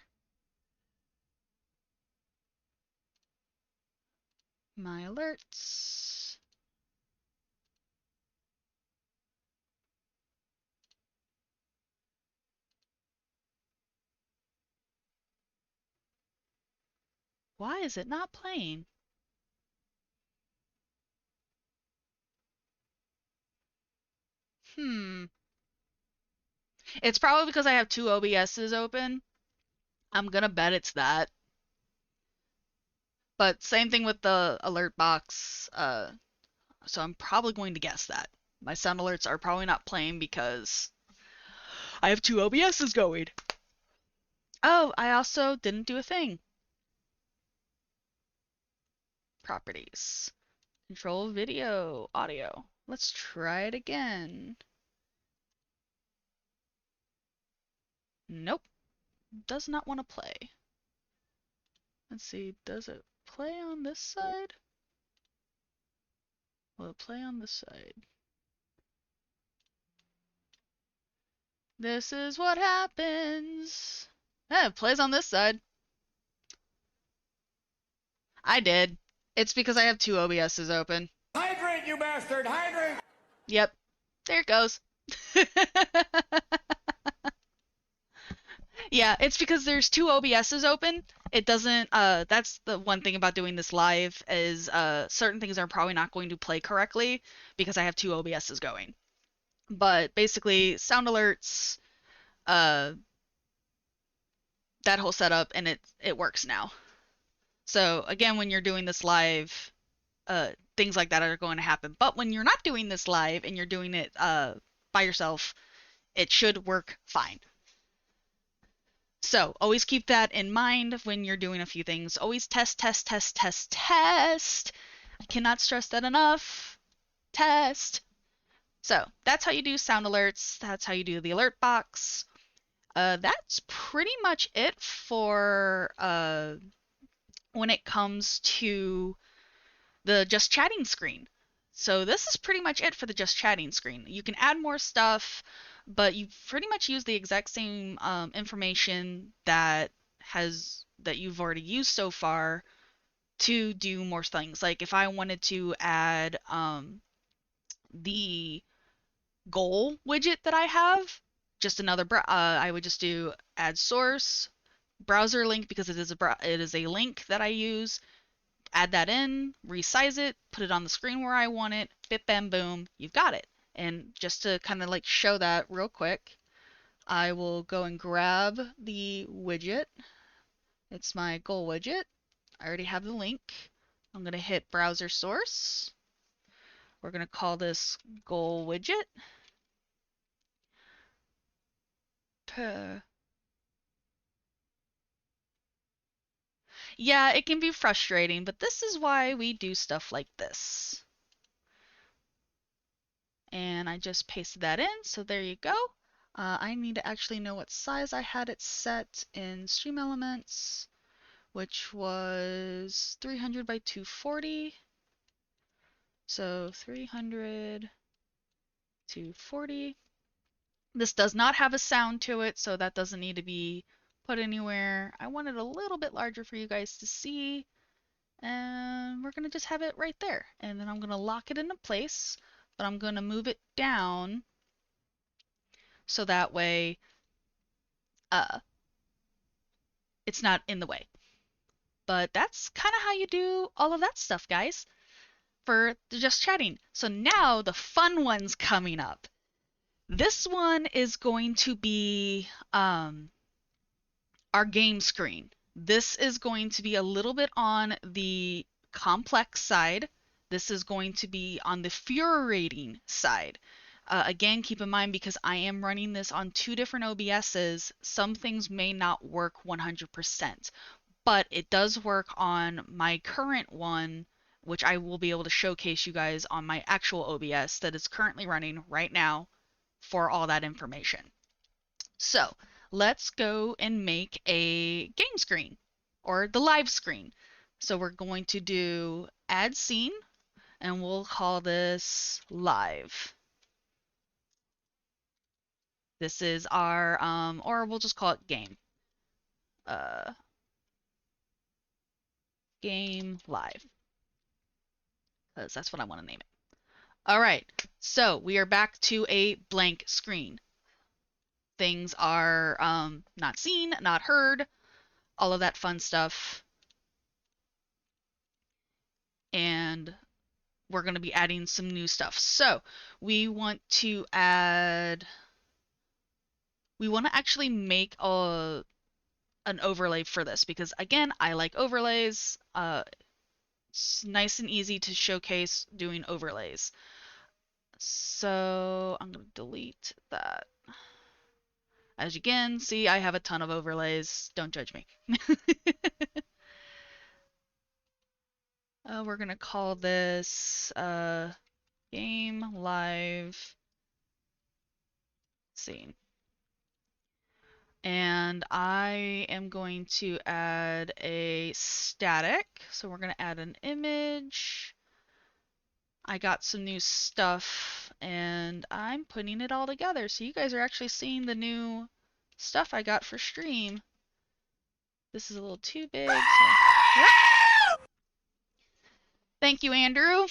My alerts. Why is it not playing? It's probably because I have two OBSs open. I'm gonna bet it's that. But same thing with the alert box. So I'm probably going to guess that. My sound alerts are probably not playing because I have two OBSs going. Oh, I also didn't do a thing. Properties. Control video, audio. Let's try it again. Nope. Does not want to play. Let's see, does it play on this side? Will it play on this side? This is what happens. It plays on this side. I did. It's because I have two OBSs open. Hydrate, you bastard! Hydrate! Yep. There it goes. Yeah, it's because there's two OBSs open. It doesn't, that's the one thing about doing this live is, certain things are probably not going to play correctly because I have two OBSs going. But basically, sound alerts, that whole setup, and it works now. So again, when you're doing this live, things like that are going to happen. But when you're not doing this live and you're doing it, by yourself, it should work fine. So always keep that in mind when you're doing a few things. Always test, test, test, test, test. I cannot stress that enough. Test. So that's how you do sound alerts. That's how you do the alert box. That's pretty much it for when it comes to the just chatting screen. So this is pretty much it for the just chatting screen. You can add more stuff, but you pretty much use the exact same information that you've already used so far to do more things. Like if I wanted to add the goal widget that I have, just another I would just do add source browser link because it is a link that I use. Add that in, resize it, put it on the screen where I want it, bip bam boom, you've got it. And just to kind of like show that real quick, I will go and grab the widget. It's my goal widget. I already have the link. I'm going to hit browser source. We're going to call this goal widget. Yeah, it can be frustrating, but this is why we do stuff like this. And I just pasted that in, so there you go. I need to actually know what size I had it set in Stream Elements, which was 300 by 240. So 300 to 40. This does not have a sound to it, so that doesn't need to be put anywhere. I want it a little bit larger for you guys to see. And we're going to just have it right there. And then I'm going to lock it into place, but I'm going to move it down so that way it's not in the way. But that's kind of how you do all of that stuff, guys, for just chatting. So now the fun one's coming up. This one is going to be our game screen. This is going to be a little bit on the complex side. This is going to be on the furiating side. Again, keep in mind because I am running this on two different OBSs, some things may not work 100%, but it does work on my current one, which I will be able to showcase you guys on my actual OBS that is currently running right now for all that information. So let's go and make a game screen or the live screen. So we're going to do add scene and we'll call this live. This is our, or we'll just call it game. Game live. Because that's what I want to name it. All right, so we are back to a blank screen. Things are not seen, not heard, all of that fun stuff. And we're going to be adding some new stuff. So we want to actually make an overlay for this because again, I like overlays. It's nice and easy to showcase doing overlays. So I'm going to delete that. As you can see, I have a ton of overlays. Don't judge me. We're going to call this game live scene. And I am going to add a static. So we're going to add an image. I got some new stuff and I'm putting it all together. So you guys are actually seeing the new stuff I got for stream. This is a little too big. So... Yep. Thank you, Andrew.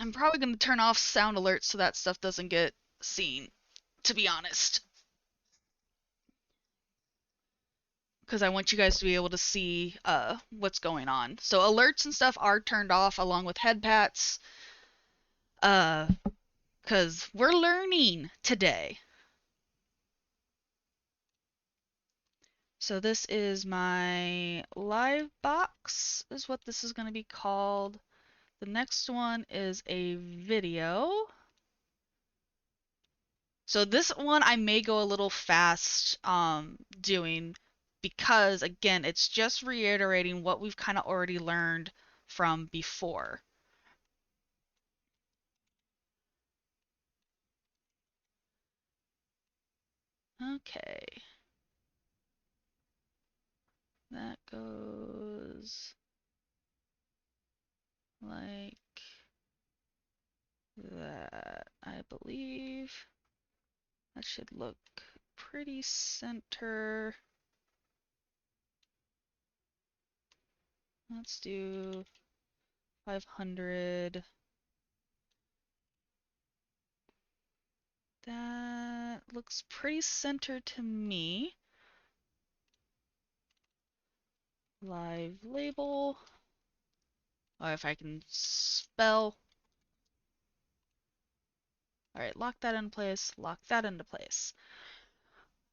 I'm probably going to turn off sound alerts so that stuff doesn't get seen, to be honest. Because I want you guys to be able to see what's going on. So alerts and stuff are turned off along with head pats. Because we're learning today. So this is my live box, is what this is going to be called. The next one is a video. So this one I may go a little fast doing because, again, it's just reiterating what we've kind of already learned from before. Okay. That goes like that, I believe. That should look pretty center. Let's do 500. That looks pretty center to me. Live label. Oh, if I can spell. All right, lock that in place, lock that into place.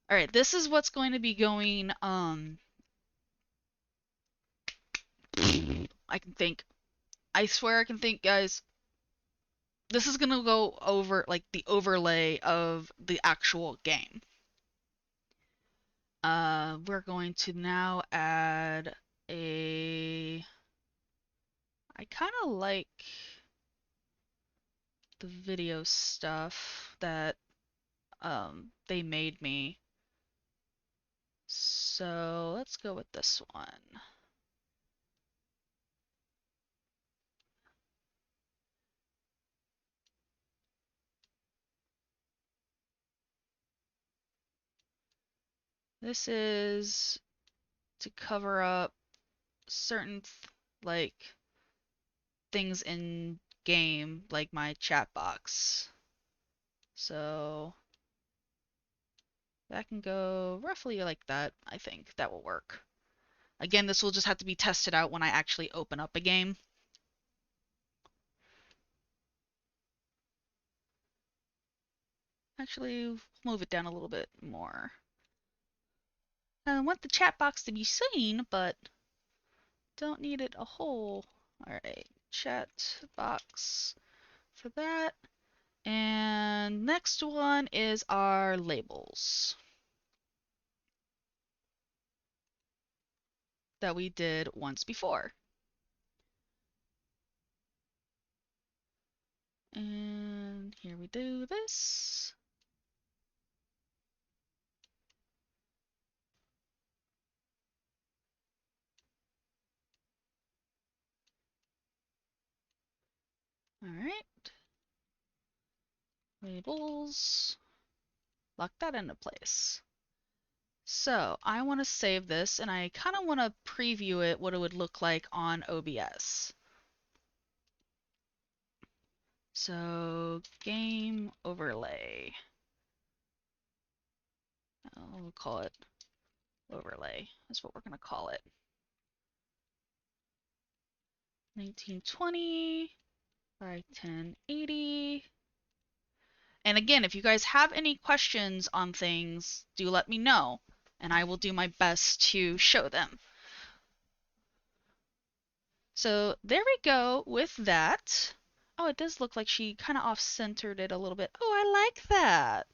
All right, this is what's going to be going, I can think. I swear I can think, guys. This is gonna go over, like, the overlay of the actual game. We're going to now add a... I kind of like the video stuff that they made me. So let's go with this one. This is to cover up certain like things in game, like my chat box. So that can go roughly like that. I think that will work. Again, this will just have to be tested out when I actually open up a game. Actually, move it down a little bit more. I want the chat box to be seen, but don't need it a whole. Alright, chat box for that. And next one is our labels that we did once before. And here we do this. All right. Labels. Lock that into place. So I want to save this and I kind of want to preview it, what it would look like on OBS. So game overlay. We'll call it overlay. That's what we're going to call it. 1920 by 1080. And again, if you guys have any questions on things, do let me know, and I will do my best to show them. So there we go with that. Oh, it does look like she kind of off-centered it a little bit. Oh, I like that.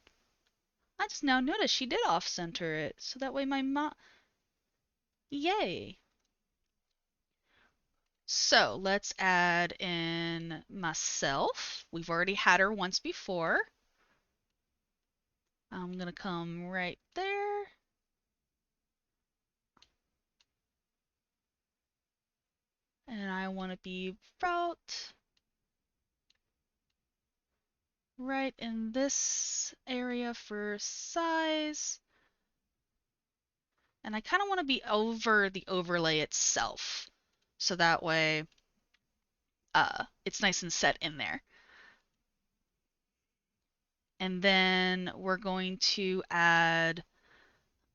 I just now noticed she did off-center it, so that way my Yay. So let's add in myself. We've already had her once before. I'm gonna come right there. I want to be about right in this area for size. And I kind of want to be over the overlay itself. So that way it's nice and set in there. And then we're going to add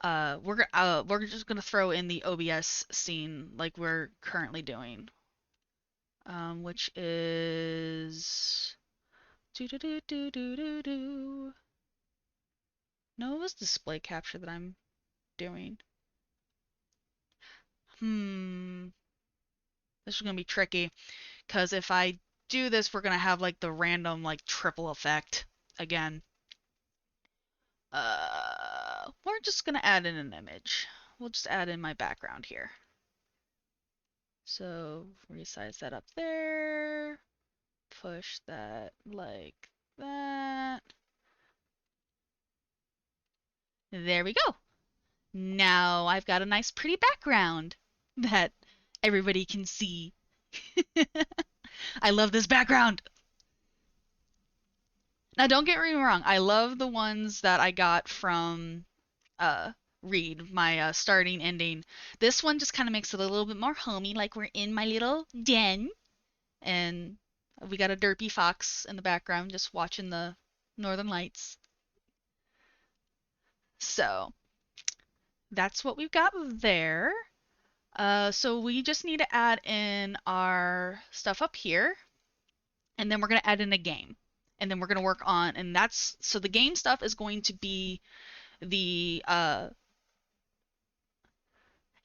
we're just gonna throw in the OBS scene like we're currently doing, which is do do do do do do do. No, it was display capture that I'm doing. This is gonna be tricky because if I do this, we're gonna have like the random like triple effect again. We're just gonna add in an image. We'll just add in my background here. So resize that up there. Push that like that. There we go. Now I've got a nice pretty background that everybody can see. I love this background. Now don't get me wrong, I love the ones that I got from uh Read, my starting ending. This one just kind of makes it a little bit more homey, like we're in my little den and we got a derpy fox in the background just watching the northern lights. So that's what we've got there. So we just need to add in our stuff up here, and then we're going to add in a game. And then we're going to work on, and that's, so the game stuff is going to be the,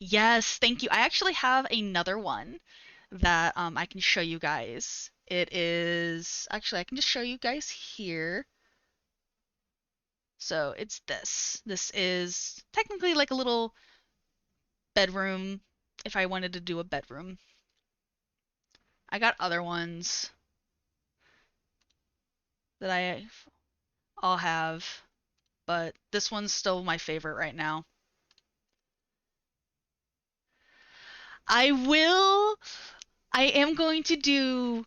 yes, thank you. I actually have another one that I can show you guys. It is, actually, I can just show you guys here. So it's this. This is technically like a little bedroom if I wanted to do a bedroom. I got other ones that I'll have, but this one's still my favorite right now. I will, I am going to do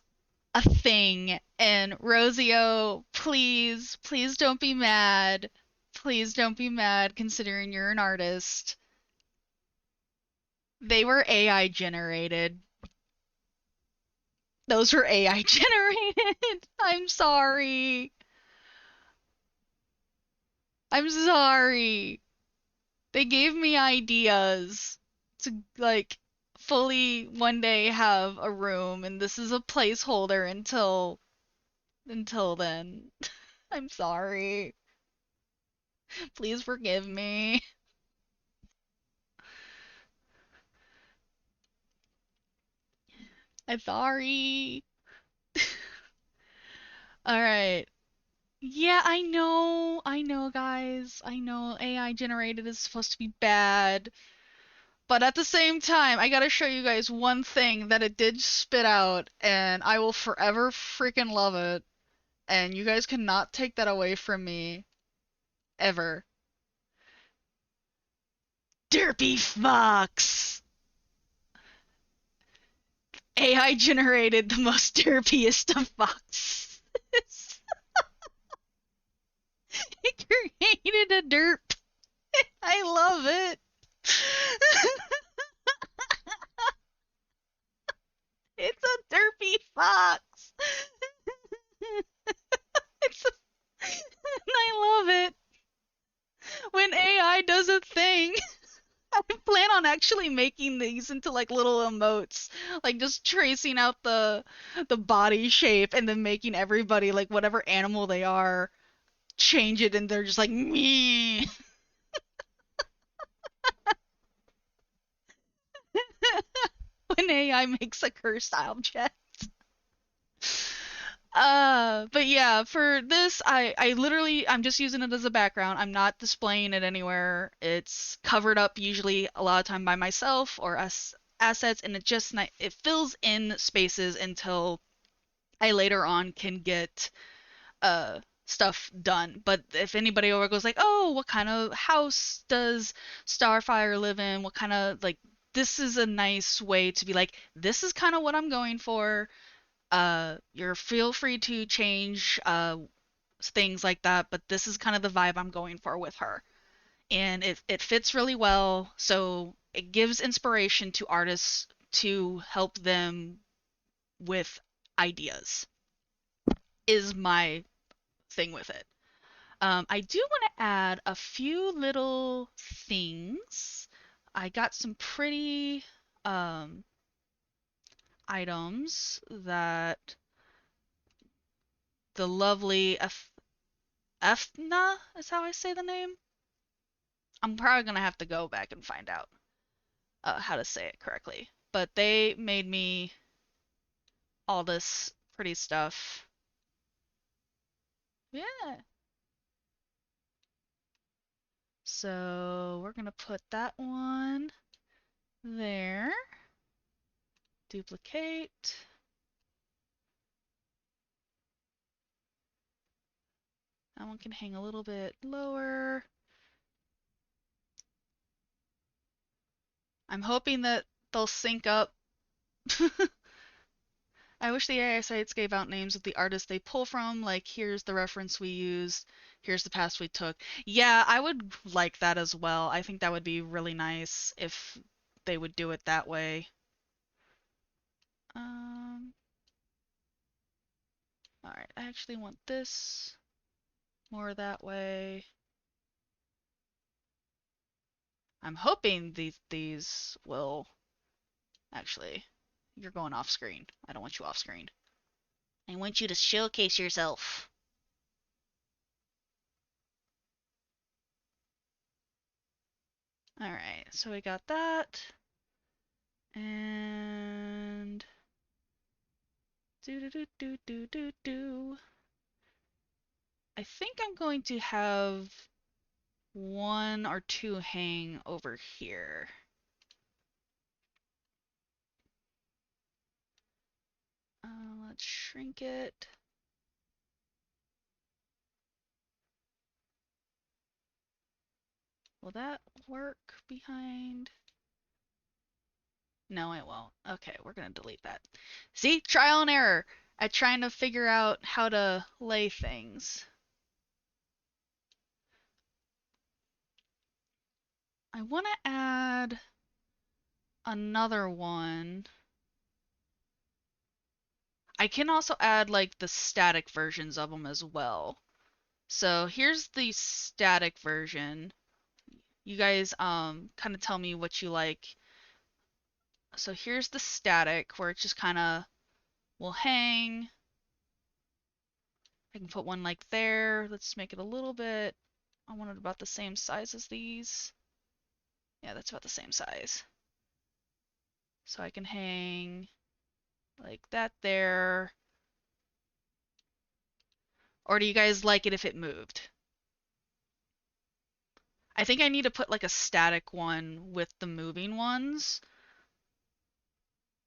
a thing, and Rosio, please, please don't be mad. Please don't be mad considering you're an artist. They were AI generated. Those were AI generated. I'm sorry. I'm sorry. They gave me ideas to like fully one day have a room, and this is a placeholder until then. I'm sorry. Please forgive me. I'm sorry. All right. Yeah, I know, guys. I know AI generated is supposed to be bad. But at the same time, I gotta show you guys one thing that it did spit out, and I will forever freaking love it. And you guys cannot take that away from me. Ever. Derpy Fox! AI generated the most derpiest of foxes. It created a derp. I love it. It's a derpy fox. It's a, I love it. When AI does a thing, I plan on actually making these into like little emotes, like just tracing out the body shape and then making everybody like whatever animal they are change it and they're just like me. When AI makes a cursed object. But yeah, for this, I literally, I'm just using it as a background. I'm not displaying it anywhere. It's covered up usually a lot of time by myself or us assets, and it fills in spaces until I later on can get stuff done. But if anybody over goes like, oh, what kind of house does Starfire live in? What kind of like this is a nice way to be like, this is kind of what I'm going for. You're feel free to change things like that, but this is kind of the vibe I'm going for with her. And it fits really well, so it gives inspiration to artists to help them with ideas, is my thing with it. I do want to add a few little things. I got some pretty um, items that the lovely Ethna is how I say the name. I'm probably gonna have to go back and find out how to say it correctly. But they made me all this pretty stuff. Yeah. So we're gonna put that one there. Duplicate. That one can hang a little bit lower. I'm hoping that they'll sync up. I wish the AI sites gave out names of the artists they pull from, like here's the reference we used, here's the path we took. Yeah, I would like that as well. I think that would be really nice if they would do it that way. Um, all right, I actually want this more that way. I'm hoping these will actually. You're going off screen. I don't want you off screen. I want you to showcase yourself. All right, so we got that. And do do do do do do do. I think I'm going to have one or two hang over here. Let's shrink it. Will that work behind? No, it won't. Okay, we're gonna delete that. See, trial and error at trying to figure out how to lay things. I want to add another one. I can also add like the static versions of them as well. So here's the static version. You guys kind of tell me what you like. So here's the static where it just kind of will hang. I can put one like there. Let's make it a little bit. I want it about the same size as these. Yeah, that's about the same size. So I can hang like that there. Or do you guys like it if it moved? I think I need to put like a static one with the moving ones.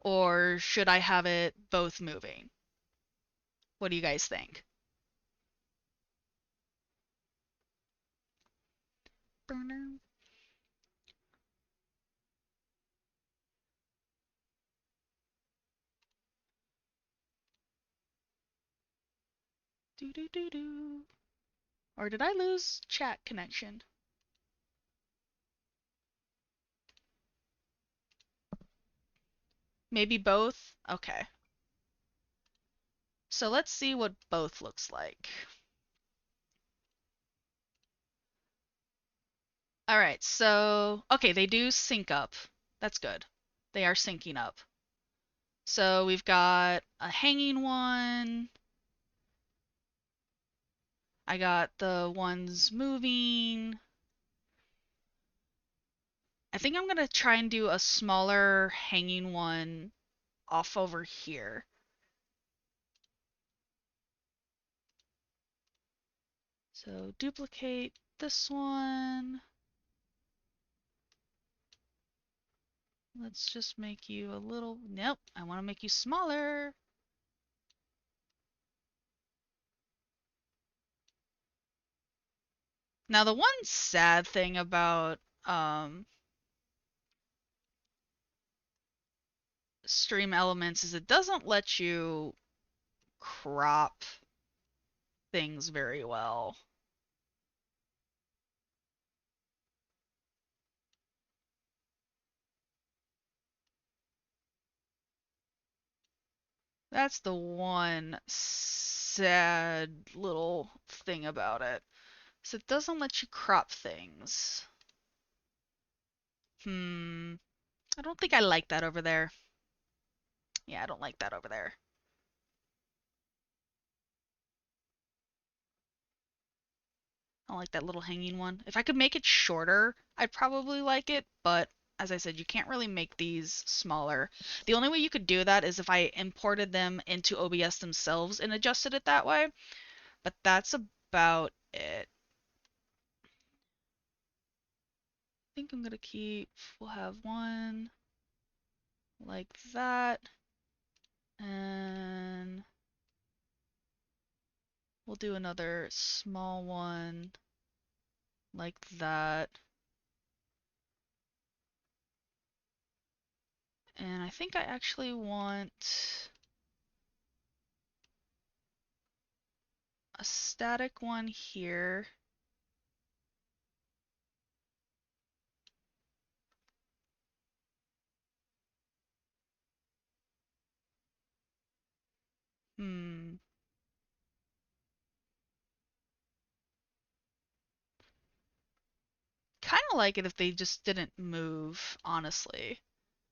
Or should I have it both moving? What do you guys think? Burner. Do do do do. Or did I lose chat connection? Maybe both? Okay. So let's see what both looks like. All right, so, okay, they do sync up. That's good. They are syncing up. So we've got a hanging one. I got the ones moving. I think I'm going to try and do a smaller hanging one off over here. So duplicate this one. Let's just make you a little, nope, I want to make you smaller. Now the one sad thing about stream elements is it doesn't let you crop things very well. That's the one sad little thing about it. So it doesn't let you crop things. I don't think I like that over there. Yeah, I don't like that over there. I don't like that little hanging one. If I could make it shorter, I'd probably like it, but as I said, you can't really make these smaller. The only way you could do that is if I imported them into OBS themselves and adjusted it that way, but that's about it. I think I'm gonna keep, we'll have one like that, and we'll do another small one like that. And I think I actually want a static one here. Hmm. Kind of like it if they just didn't move, honestly.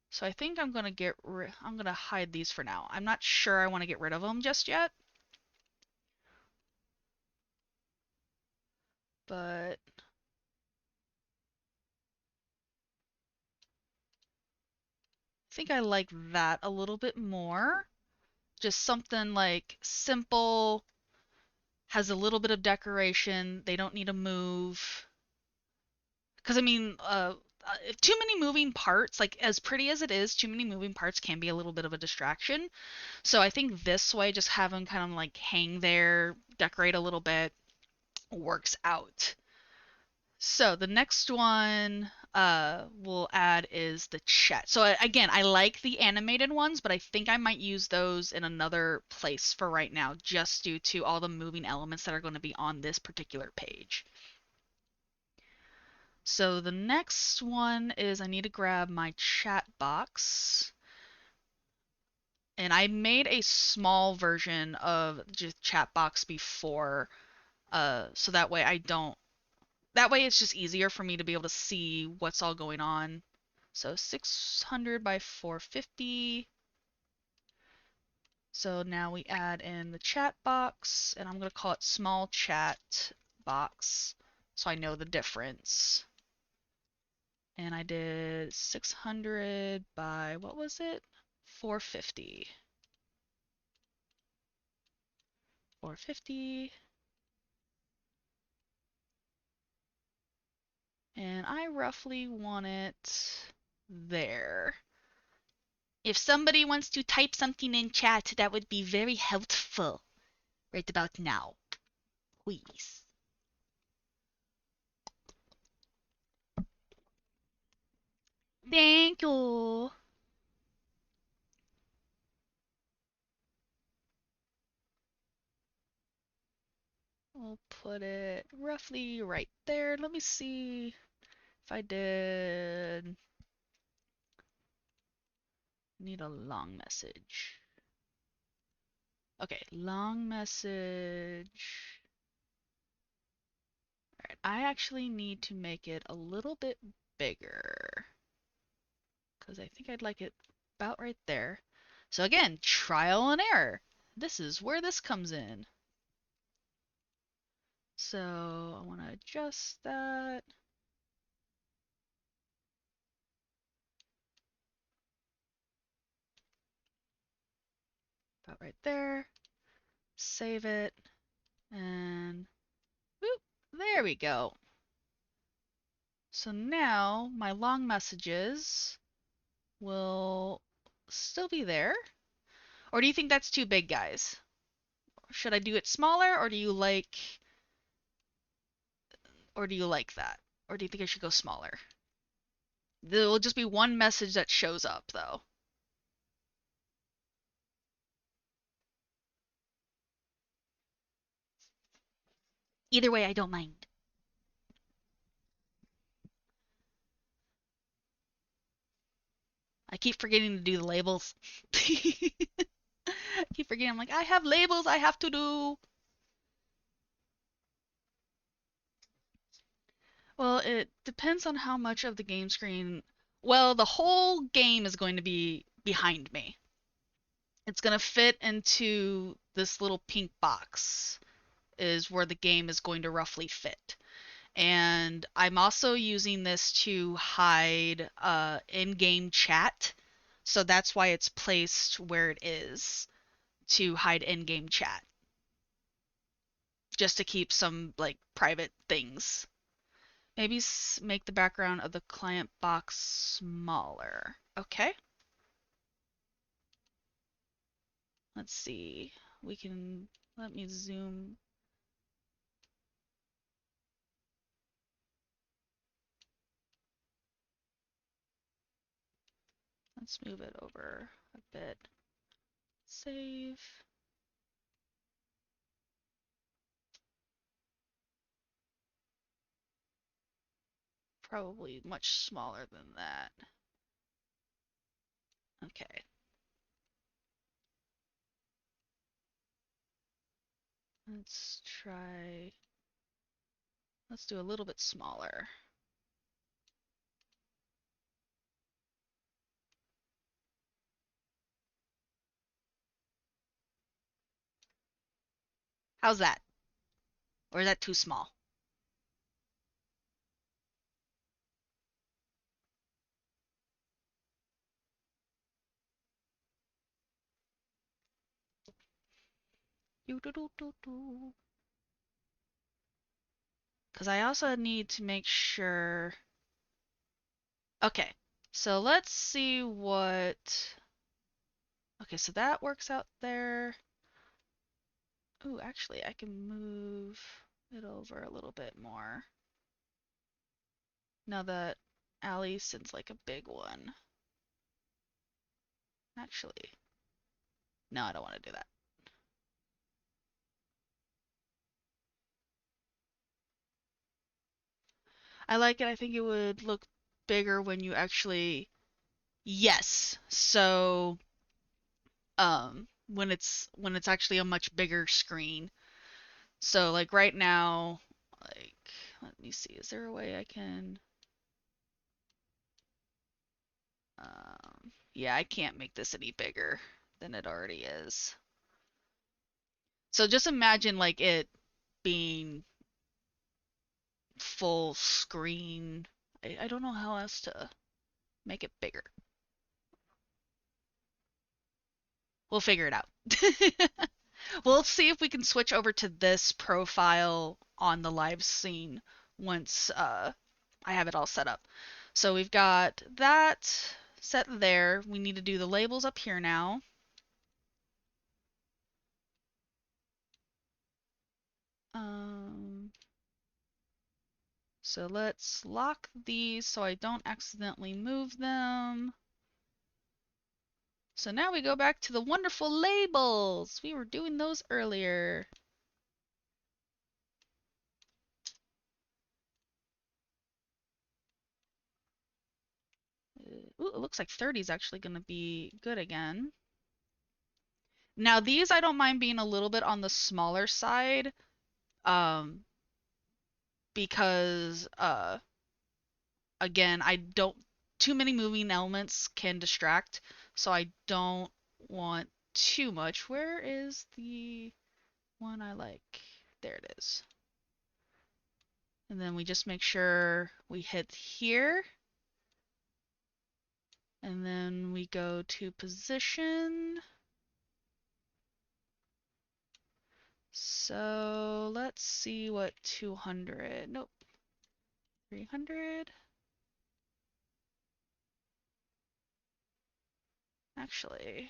So I think I'm gonna hide these for now. I'm not sure I want to get rid of them just yet, but I think I like that a little bit more. Just something like simple, has a little bit of decoration. They don't need to move. Because I mean, too many moving parts, like as pretty as it is, too many moving parts can be a little bit of a distraction. So I think this way, just have them kind of like hang there, decorate a little bit, works out. So the next one we'll add is the chat. So again, I like the animated ones, but I think I might use those in another place for right now, just due to all the moving elements that are going to be on this particular page. So the next one is I need to grab my chat box. And I made a small version of just chat box before, so that way I don't, that way it's just easier for me to be able to see what's all going on. So 600 by 450. So now we add in the chat box, and I'm going to call it small chat box so I know the difference. And I did 600 by, what was it? 450. 450. And I roughly want it there. If somebody wants to type something in chat, that would be very helpful right about now. Please. Thank you. We'll put it roughly right there. Let me see if I did need a long message. Okay, long message. Alright, I actually need to make it a little bit bigger because I think I'd like it about right there. So again, trial and error. This is where this comes in. So I want to adjust that. About right there. Save it. And whoop, there we go. So now my long messages will still be there. Or do you think that's too big, guys? Should I do it smaller, or do you like that? Or do you think I should go smaller? There will just be one message that shows up though. Either way, I don't mind. I keep forgetting to do the labels. I keep forgetting. I'm like, I have labels I have to do. Well, it depends on how much of the game screen. Well, the whole game is going to be behind me. It's going to fit into this little pink box, is where the game is going to roughly fit. And I'm also using this to hide in-game chat. So that's why it's placed where it is, to hide in-game chat, just to keep some like private things. Maybe make the background of the client box smaller. Okay. Let's see. We can, let me zoom. Let's move it over a bit. Save. Probably much smaller than that. Okay. Let's try, let's do a little bit smaller. How's that? Or is that too small? Because I also need to make sure. Okay, so let's see what. Okay, so that works out there. Ooh, actually, I can move it over a little bit more. Now that Allie sends like a big one. Actually, no, I don't want to do that. I like it. I think it would look bigger when you actually. Yes. So, when it's actually a much bigger screen. So like right now, like let me see, is there a way I can yeah, I can't make this any bigger than it already is. So just imagine like it being full screen. I don't know how else to make it bigger. We'll figure it out. We'll see if we can switch over to this profile on the live scene once I have it all set up. So we've got that set there. We need to do the labels up here now. Um, so let's lock these so I don't accidentally move them. So now we go back to the wonderful labels. We were doing those earlier. Ooh, it looks like 30 is actually going to be good again. Now these I don't mind being a little bit on the smaller side, um, because again, I don't, too many moving elements can distract, so I don't want too much. Where is the one I like? There it is. And then we just make sure we hit here. And then we go to position. So let's see what 200, nope, 300. Actually,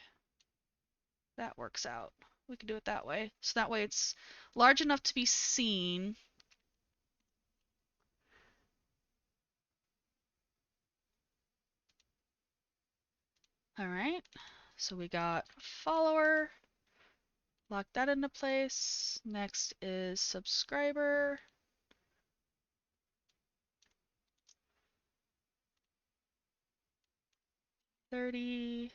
that works out. We could do it that way. So that way it's large enough to be seen. All right. So we got follower. Lock that into place. Next is subscriber. $30.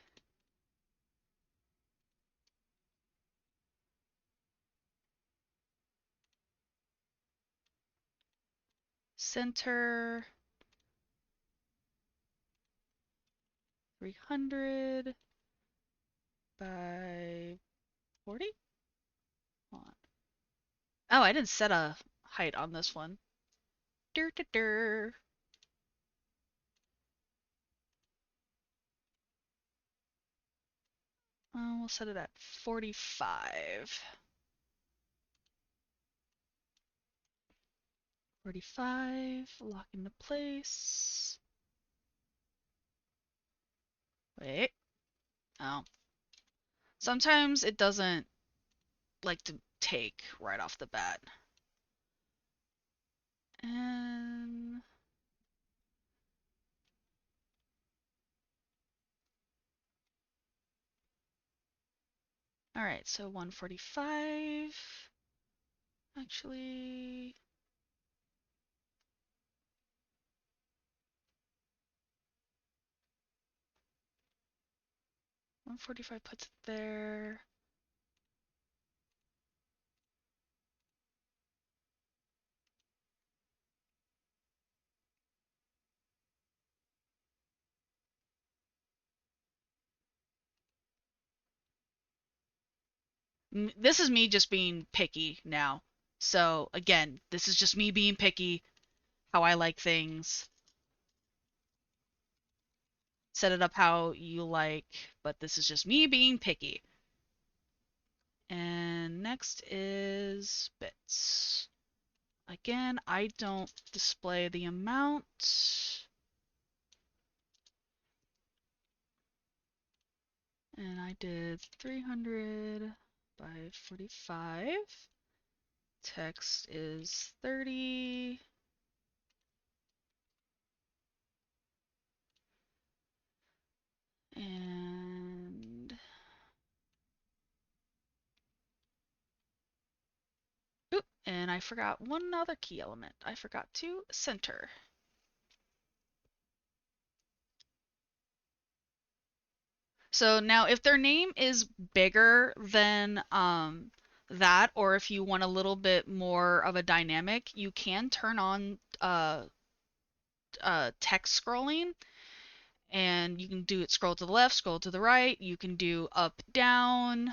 Center. 300 by 40? Hold on. Oh, I didn't set a height on this one. Dur, dur, dur. We'll set it at 45. 45, lock into place. Wait. Oh. Sometimes it doesn't like to take right off the bat. And all right, so 145. Actually, 145 puts it there. This is me just being picky now. So again, this is just me being picky, how I like things. Set it up how you like, but this is just me being picky. And next is bits. Again, I don't display the amount. And I did 300 by 45. Text is 30. And oop, and I forgot one other key element. I forgot to center. So now if their name is bigger than that, or if you want a little bit more of a dynamic, you can turn on text scrolling, and you can do it scroll to the left, scroll to the right, you can do up, down,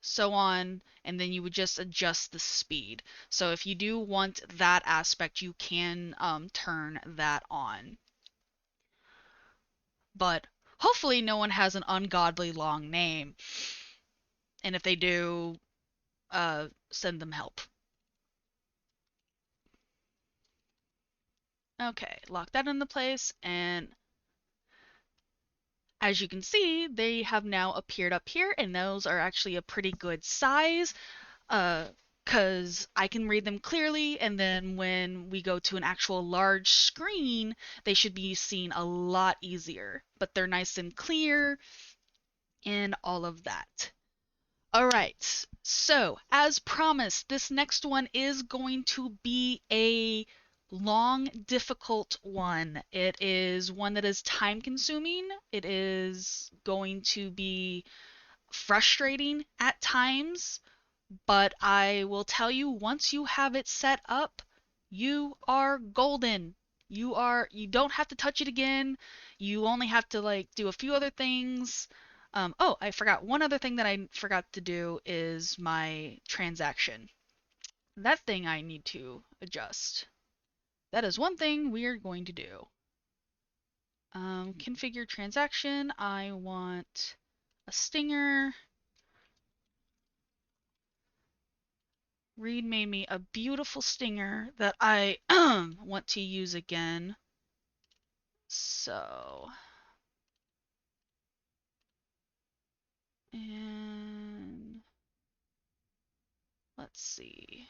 so on, and then you would just adjust the speed. So if you do want that aspect, you can turn that on. But hopefully no one has an ungodly long name. And if they do, send them help. Okay, lock that into place, and as you can see, they have now appeared up here, and those are actually a pretty good size, because I can read them clearly, and then when we go to an actual large screen, they should be seen a lot easier. But they're nice and clear, and all of that. All right, so as promised, this next one is going to be a long, difficult one. It is one that is time consuming. It is going to be frustrating at times, but I will tell you, once you have it set up, you are golden. You don't have to touch it again. You only have to like do a few other things. Oh, I forgot. One other thing that I forgot to do is my transaction. That thing I need to adjust. That is one thing we are going to do. Configure transaction. I want a stinger. Reed made me a beautiful stinger that I want to use again. So, and let's see.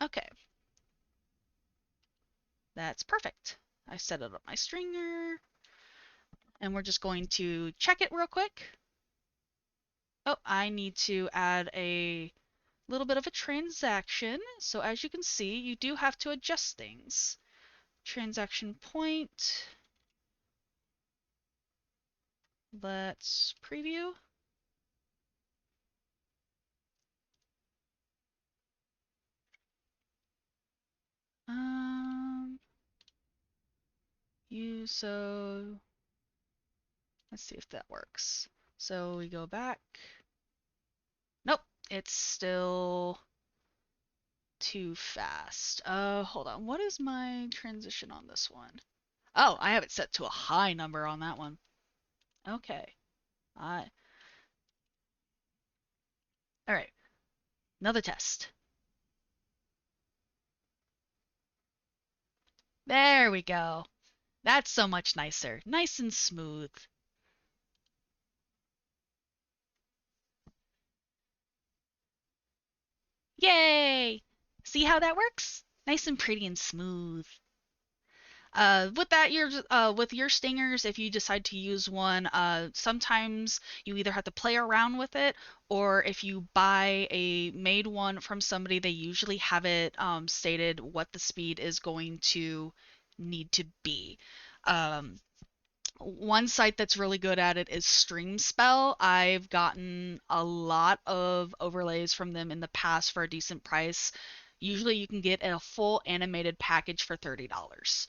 Okay, that's perfect. I set it up my stringer. and we're just going to check it real quick. Oh, I need to add a little bit of a transaction. So as you can see, you do have to adjust things. Transaction point. Let's preview. So let's see if that works. So we go back. Nope, it's still too fast. Hold on. What is my transition on this one? Oh, I have it set to a high number on that one. Okay. All right. Another test. There we go. That's so much nicer. Nice and smooth. Yay! See how that works? Nice and pretty and smooth. With that, with your stingers, if you decide to use one, sometimes you either have to play around with it, or if you buy a made one from somebody, they usually have it stated what the speed is going to need to be. Um, One site that's really good at it is Streamspell. I've gotten a lot of overlays from them in the past for a decent price. Usually you can get a full animated package for $30.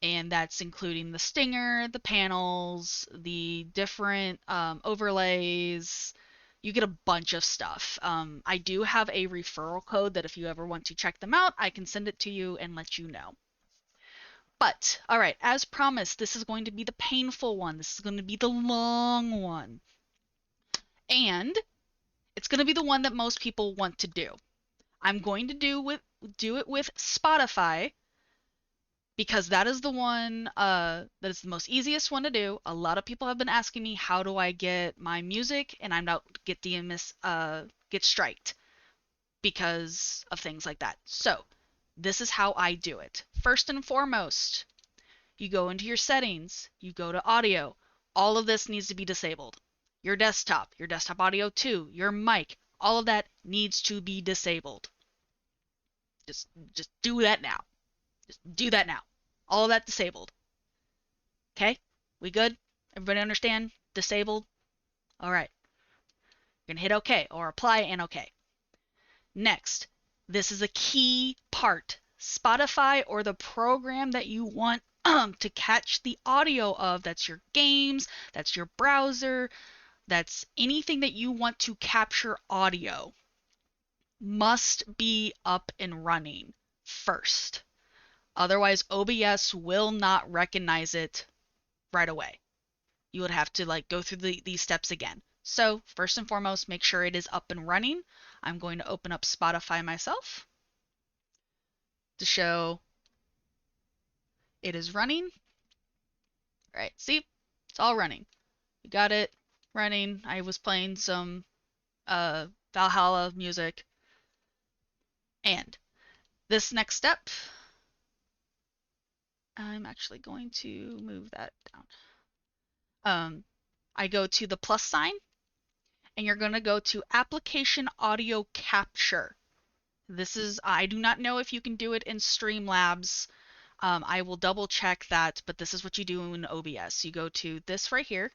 And that's including the stinger, the panels, the different overlays. You get a bunch of stuff. I do have a referral code that if you ever want to check them out, I can send it to you and let you know. But, all right, as promised, this is going to be the painful one. This is going to be the long one. And it's going to be the one that most people want to do. I'm going to do it with Spotify because that is the one that is the most easiest one to do. A lot of people have been asking me how do I get my music and I'm not get DMS get striked because of things like that. So, this is how I do it. First and foremost, you go into your settings, you go to audio. All of this needs to be disabled. Your desktop audio too, your mic, all of that needs to be disabled. Just do that now. Just do that now. All of that disabled. Okay? We good? Everybody understand? Disabled? All right. You're going to hit OK or apply and OK. Next, this is a key part. Spotify or the program that you want to catch the audio of, that's your games, that's your browser, that's anything that you want to capture audio, must be up and running first. Otherwise, OBS will not recognize it right away. You would have to go through these steps again. So first and foremost, make sure it is up and running. I'm going to open up Spotify myself to show it is running. All right, see, it's all running. We got it running. I was playing some Valhalla music. And this next step, I'm actually going to move that down. I go to the plus sign, and you're going to go to Application Audio Capture. This is, I do not know if you can do it in Streamlabs. I will double check that, but this is what you do in OBS. You go to this right here,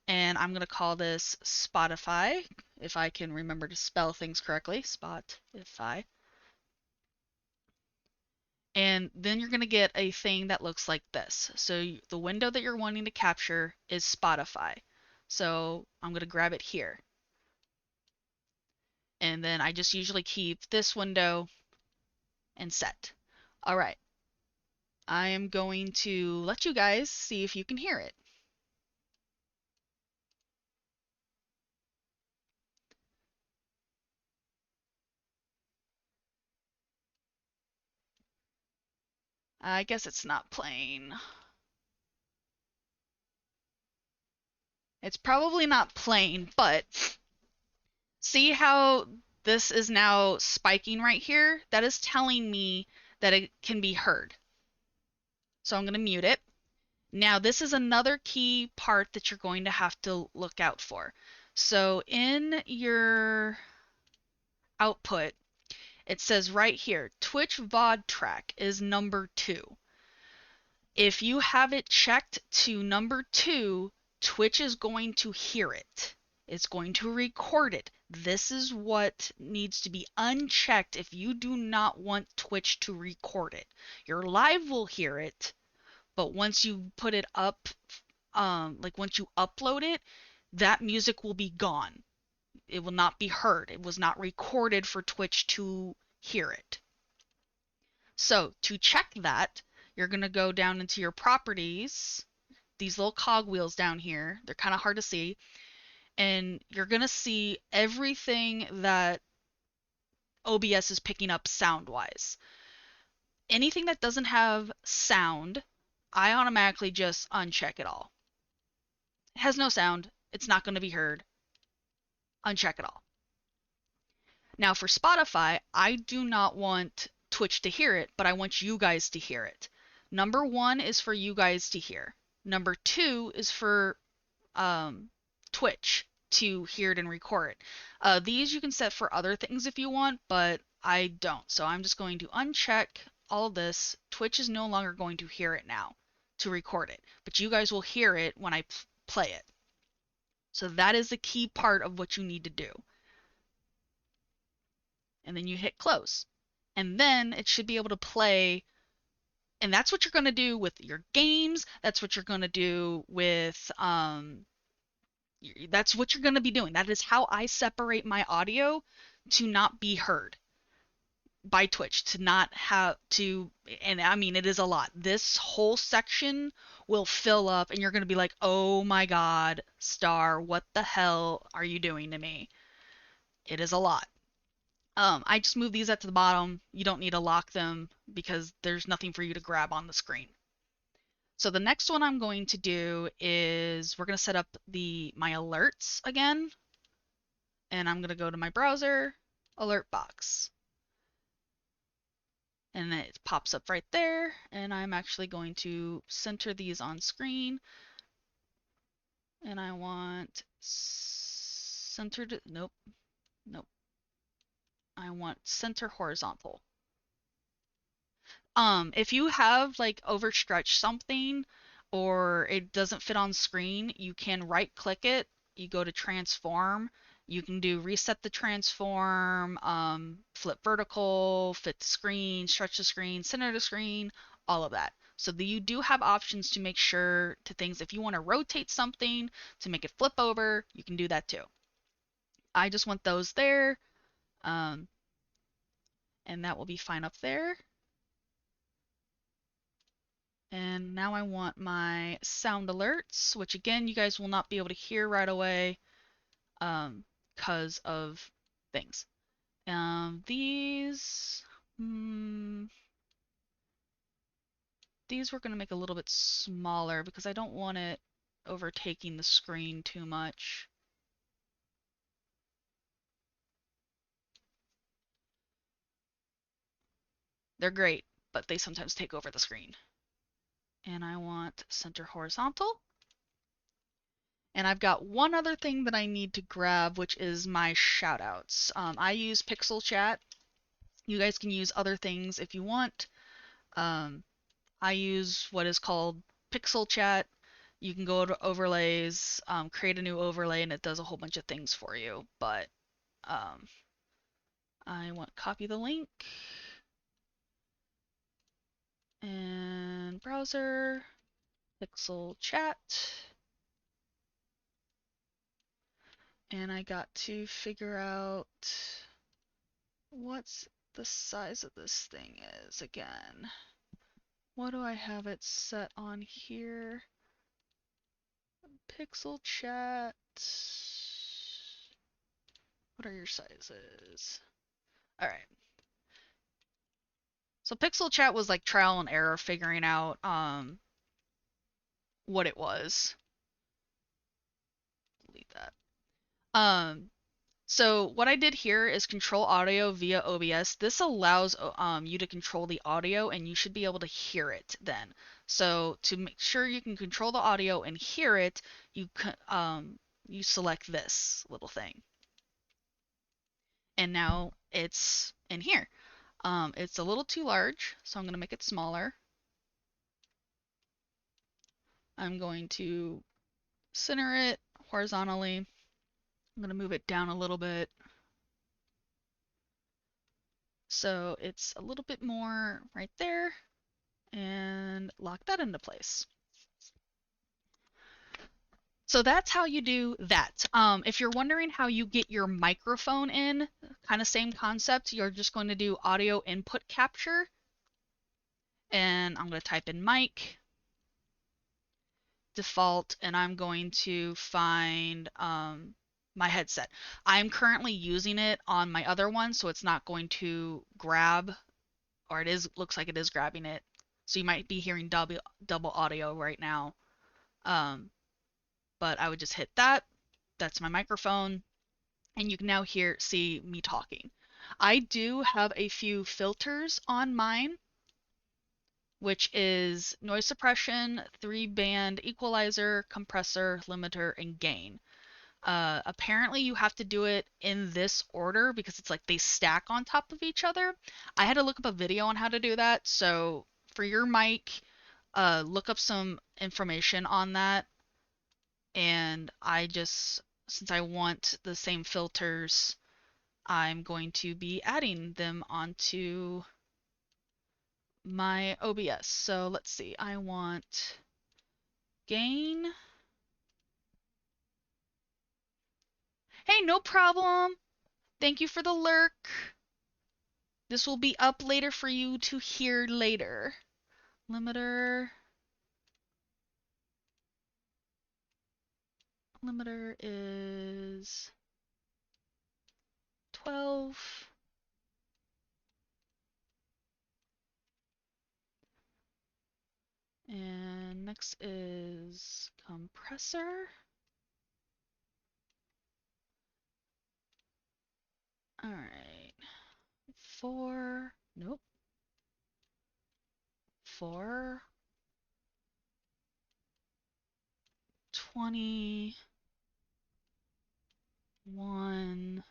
and I'm going to call this Spotify, if I can remember to spell things correctly. Spotify. And then you're going to get a thing that looks like this. So the window that you're wanting to capture is Spotify. So I'm going to grab it here. And then I just usually keep this window and set. All right. I am going to let you guys see if you can hear it. I guess it's not playing. It's probably not playing, but see how this is now spiking right here? That is telling me that it can be heard. So I'm going to mute it. Now, this is another key part that you're going to have to look out for. So in your output, it says right here, Twitch VOD track is number 2. If you have it checked to number 2, Twitch is going to hear it. It's going to record it. This is what needs to be unchecked if you do not want Twitch to record it. Your live will hear it, but once you put it up, like once you upload it, that music will be gone. It will not be heard. It was not recorded for Twitch to hear it. So to check that, you're going to go down into your properties, these little cogwheels down here. They're kind of hard to see. And you're going to see everything that OBS is picking up sound-wise. Anything that doesn't have sound, I automatically just uncheck it all. It has no sound. It's not going to be heard. Uncheck it all. Now for Spotify, I do not want Twitch to hear it, but I want you guys to hear it. Number 1 is for you guys to hear. Number 2 is for Twitch to hear it and record it. These you can set for other things if you want, but I don't. So I'm just going to uncheck all of this. Twitch is no longer going to hear it now to record it, but you guys will hear it when I play it. So that is the key part of what you need to do. And then you hit close. And then it should be able to play. And that's what you're going to do with your games. That's what you're going to do with that's what you're going to be doing. That is how I separate my audio to not be heard by Twitch, to not have to, and I mean, it is a lot. This whole section will fill up, and you're going to be like, oh my God, Star, what the hell are you doing to me? It is a lot. I just moved these up to the bottom. You don't need to lock them because there's nothing for you to grab on the screen. So the next one I'm going to do is we're going to set up my alerts again. And I'm going to go to my browser, alert box. And it pops up right there. And I'm actually going to center these on screen. And I want centered, nope. I want center horizontal. If you have like overstretched something or it doesn't fit on screen, you can right click it. You go to transform. You can do reset the transform, flip vertical, fit the screen, stretch the screen, center the screen, all of that. So you do have options to make sure to things. If you want to rotate something to make it flip over, you can do that too. I just want those there, and that will be fine up there. And now I want my sound alerts, which again, you guys will not be able to hear right away because of things. These we're going to make a little bit smaller because I don't want it overtaking the screen too much. They're great, but they sometimes take over the screen. And I want center horizontal. And I've got one other thing that I need to grab, which is my shoutouts. I use Pixel Chat. You guys can use other things if you want. I use what is called Pixel Chat. You can go to overlays, create a new overlay, and it does a whole bunch of things for you. But I want to copy the link. And browser, Pixel Chat. And I got to figure out what's the size of this thing is again. What do I have it set on here? Pixel Chat. What are your sizes? Alright. So Pixel Chat was like trial and error figuring out what it was. Delete that. So what I did here is control audio via OBS. This allows you to control the audio, and you should be able to hear it then. So to make sure you can control the audio and hear it, you select this little thing, and now it's in here. It's a little too large, so I'm going to make it smaller. I'm going to center it horizontally. I'm going to move it down a little bit so it's a little bit more right there, and lock that into place. So that's how you do that. If you're wondering how you get your microphone in, kind of same concept, you're just going to do audio input capture, and I'm going to type in mic, default, and I'm going to find my headset. I'm currently using it on my other one, so it's not going to grab, or looks like it is grabbing it. So you might be hearing double audio right now. Um, but I would just hit that. That's my microphone, and you can now see me talking. I do have a few filters on mine, which is noise suppression, 3-band equalizer, compressor, limiter, and gain. Apparently you have to do it in this order because it's like they stack on top of each other. I had to look up a video on how to do that, so for your mic, look up some information on that, and since I want the same filters, I'm going to be adding them onto my OBS. So let's see, I want gain. Hey, no problem. Thank you for the lurk. This will be up later for you to hear later. Limiter. Limiter is 12. And next is compressor. All right. 4. Nope. 4. 20. 1.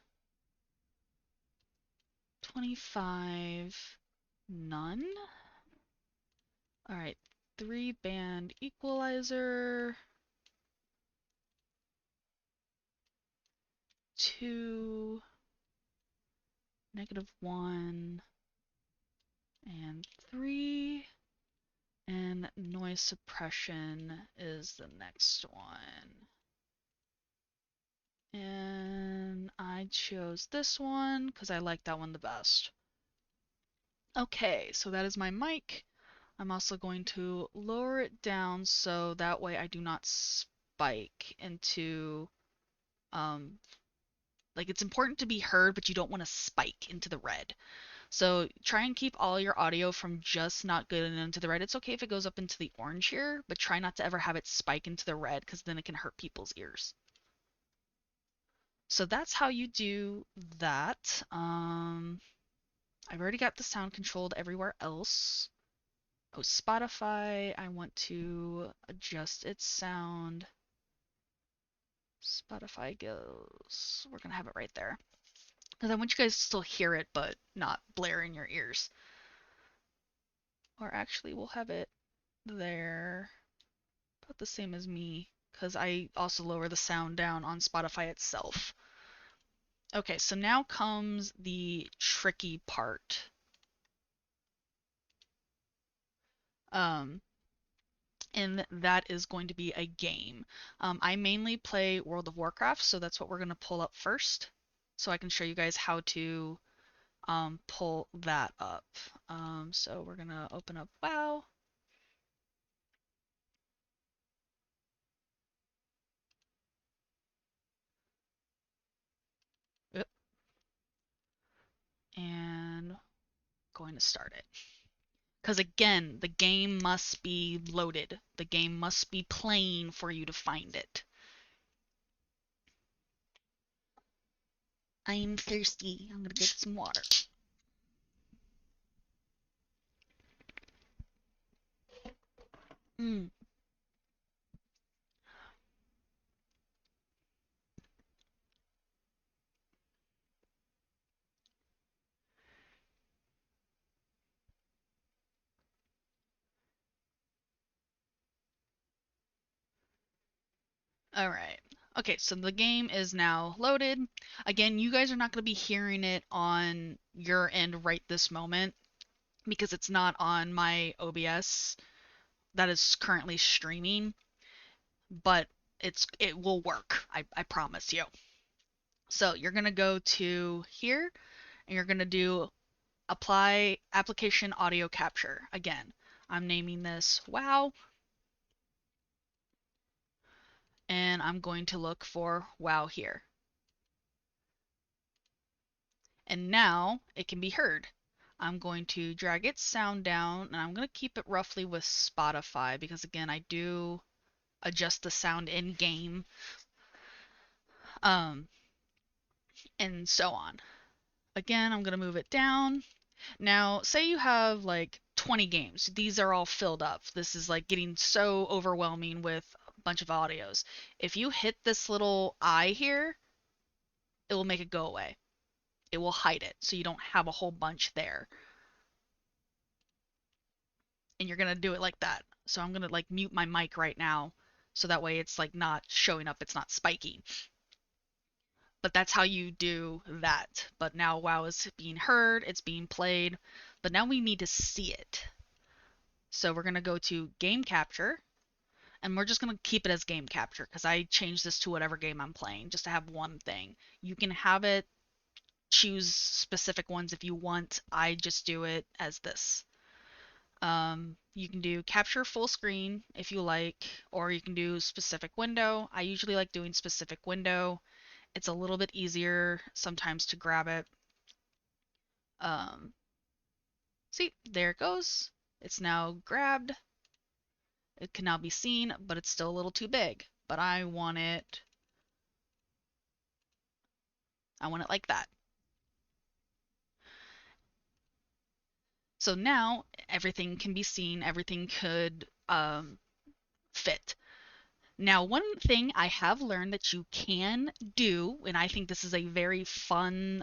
25. None. All right. 3-band equalizer. 2. -1. And 3. And noise suppression is the next one. And I chose this one because I like that one the best. Okay, so that is my mic. I'm also going to lower it down so that way I do not spike into, like, it's important to be heard, but you don't want to spike into the red. So try and keep all your audio from just not getting into the red. It's okay if it goes up into the orange here, but try not to ever have it spike into the red because then it can hurt people's ears. So that's how you do that. I've already got the sound controlled everywhere else. Oh, Spotify, I want to adjust its sound. Spotify goes, we're gonna have it right there. Because I want you guys to still hear it, but not blare in your ears. Or actually, we'll have it there. About the same as me, because I also lower the sound down on Spotify itself. Okay, so now comes the tricky part. And that is going to be a game. I mainly play World of Warcraft, so that's what we're going to pull up first, so I can show you guys how to pull that up. So we're going to open up WoW. Yep. And going to start it. Because again, the game must be loaded. The game must be playing for you to find it. I'm thirsty. I'm gonna get some water. Mm. All right. Okay, so the game is now loaded. Again, you guys are not going to be hearing it on your end right this moment because it's not on my OBS that is currently streaming, but it will work. I promise you. So you're going to go to here and you're going to do apply application audio capture. Again, I'm naming this WoW and I'm going to look for WoW here. And now it can be heard. I'm going to drag its sound down and I'm going to keep it roughly with Spotify because again I do adjust the sound in game um, and so on. Again, I'm going to move it down. Now, say you have like 20 games. These are all filled up. This is like getting so overwhelming with a bunch of audios. If you hit this little eye here, it will make it go away. It will hide it so you don't have a whole bunch there. And you're going to do it like that. So I'm going to like mute my mic right now so that way it's like not showing up, it's not spiking. But that's how you do that. But now WoW is being heard, it's being played, but now we need to see it. So we're going to go to game capture and we're just going to keep it as game capture because I changed this to whatever game I'm playing just to have one thing. You can have it choose specific ones if you want. I just do it as this. You can do capture full screen if you like, or you can do specific window. I usually like doing specific window. It's a little bit easier sometimes to grab it. Um, See, there it goes. It's now grabbed. It can now be seen, but it's still a little too big. But I want it like that. So now everything can be seen, everything could fit. Now, one thing I have learned that you can do, and I think this is a very fun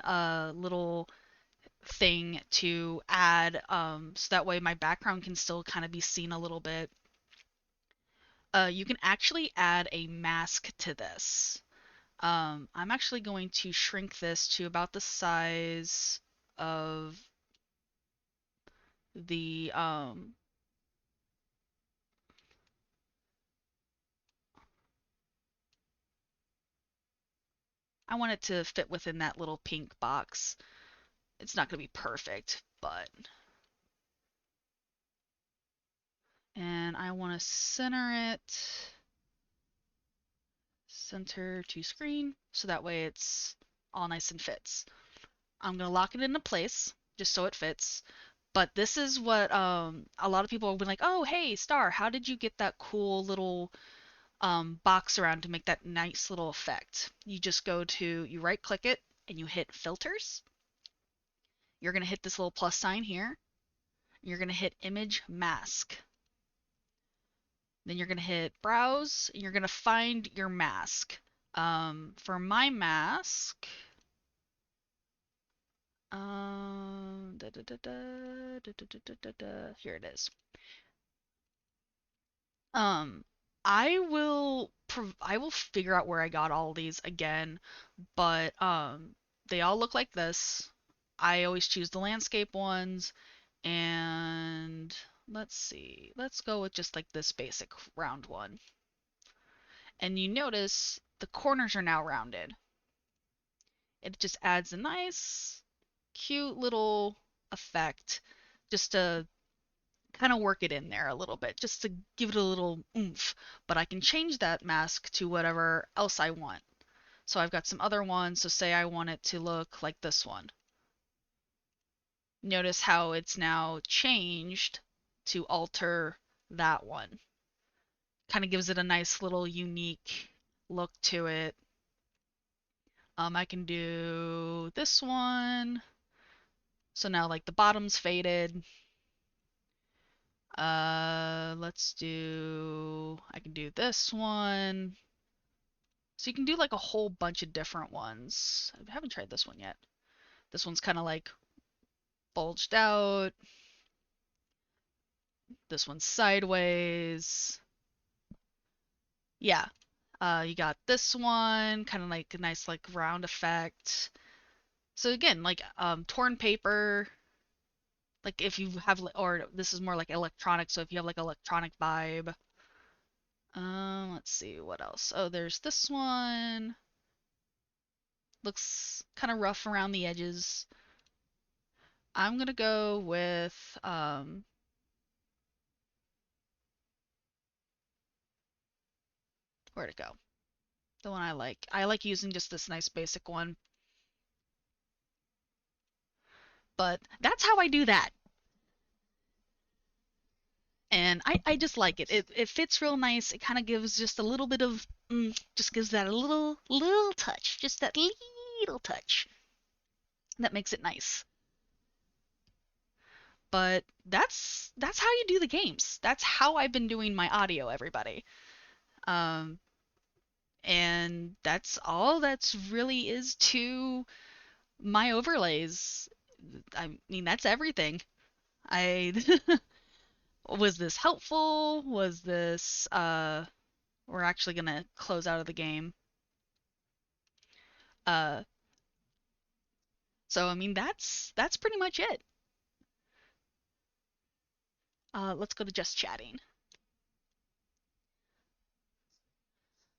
little thing to add, so that way my background can still kind of be seen a little bit. You can actually add a mask to this. I'm actually going to shrink this to about the size of the I want it to fit within that little pink box. It's not going to be perfect, but and I want to center to screen so that way it's all nice and fits. I'm going to lock it into place just so it fits. But this is what a lot of people have been like, oh, hey, Star, how did you get that cool little box around to make that nice little effect? You right click it and you hit filters. You're going to hit this little plus sign here. You're going to hit image mask. Then you're going to hit browse and you're going to find your mask. For my mask, here it is. Um, I will figure out where I got all these again, but they all look like this. I always choose the landscape ones, and let's see. Let's go with just like this basic round one. And you notice the corners are now rounded. It just adds a nice, cute little effect just to kind of work it in there a little bit, just to give it a little oomph. But I can change that mask to whatever else I want. So I've got some other ones. So say I want it to look like this one. Notice how it's now changed to alter that one. Kind of gives it a nice little unique look to it. I can do this one. So now like the bottom's faded. I can do this one. So you can do like a whole bunch of different ones. I haven't tried this one yet. This one's kind of like bulged out. This one's sideways. Yeah. You got this one, kind of like a nice like round effect. So again, like torn paper, like if you have or this is more like electronic, so if you have like electronic vibe. Let's see what else. Oh, there's this one. Looks kind of rough around the edges. I'm gonna go with where'd it go? The one I like. I like using just this nice basic one. But that's how I do that. And I just like it. It fits real nice. It kind of gives just a little bit of just gives that a little touch, just that little touch that makes it nice. But that's how you do the games. That's how I've been doing my audio, everybody. Um, and that's all that's really is to my overlays. I mean, that's everything. I was this helpful? Was this we're actually gonna close out of the game. Uh so I mean that's pretty much it. Let's go to just chatting.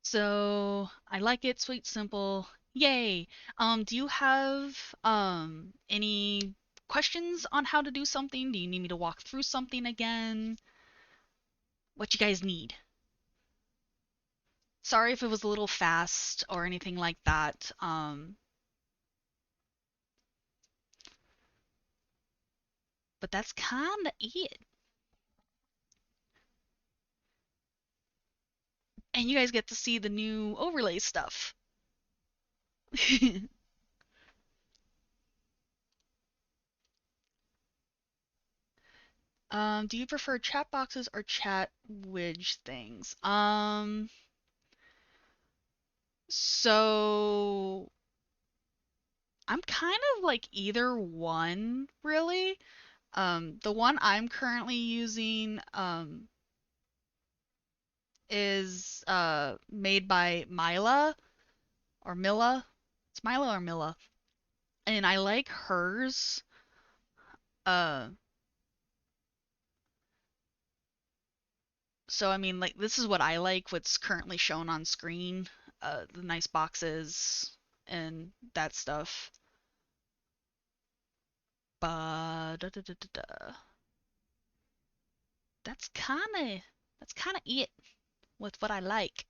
So I like it, sweet, simple. Yay. Do you have any questions on how to do something? Do you need me to walk through something again? What you guys need? Sorry if it was a little fast or anything like that. But that's kind of it. And you guys get to see the new overlay stuff. Do you prefer chat boxes or chat widge things? So I'm kind of like either one, really. The one I'm currently using, is made by Mila or Milla. It's Mila or Milla, and I like hers. Uh, so I mean, like this is what I like. What's currently shown on screen, the nice boxes and that stuff. But that's kind of it with what I like.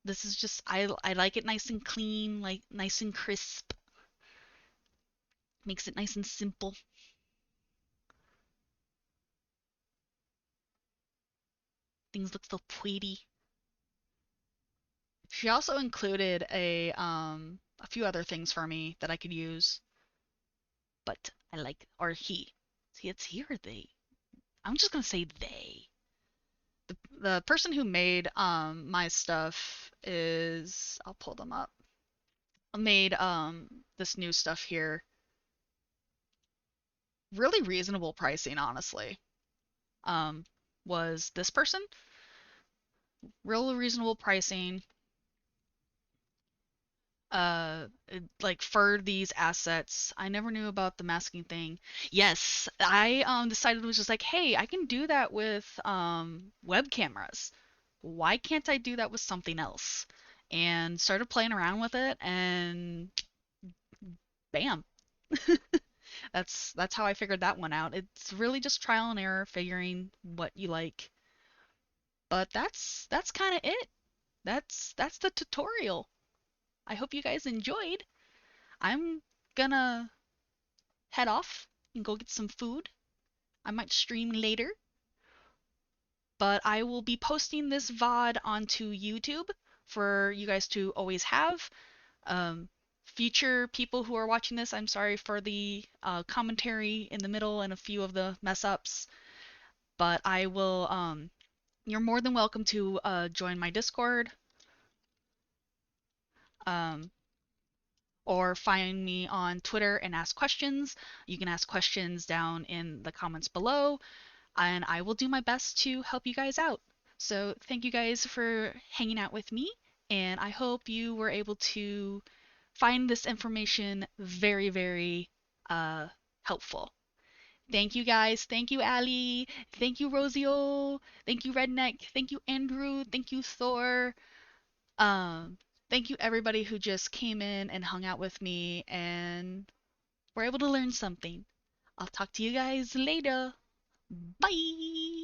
This is just I like it nice and clean, like nice and crisp. Makes it nice and simple. Things look so pretty. She also included a few other things for me that I could use, but I like or he. See, it's he or they. I'm just gonna say they. The person who made my stuff is I'll pull them up. Made this new stuff here. Really reasonable pricing, honestly. Um, was this person. Real reasonable pricing. Like for these assets, I never knew about the masking thing. Yes, I decided was just like, hey, I can do that with web cameras. Why can't I do that with something else? And started playing around with it, and bam. That's how I figured that one out. It's really just trial and error, figuring what you like. But that's kind of it. That's the tutorial. I hope you guys enjoyed. I'm gonna head off and go get some food. I might stream later, but I will be posting this VOD onto YouTube for you guys to always have. Um, Future people who are watching this, I'm sorry for the commentary in the middle and a few of the mess ups, but I will. You're more than welcome to join my Discord, um, or find me on Twitter and ask questions. You can ask questions down in the comments below, and I will do my best to help you guys out. So, thank you guys for hanging out with me, and I hope you were able to find this information very, very uh, helpful. Thank you guys. Thank you, Ali. Thank you, Rosio. Thank you, Redneck. Thank you, Andrew. Thank you, Thor. Um, Thank you, everybody who just came in and hung out with me and were able to learn something. I'll talk to you guys later. Bye.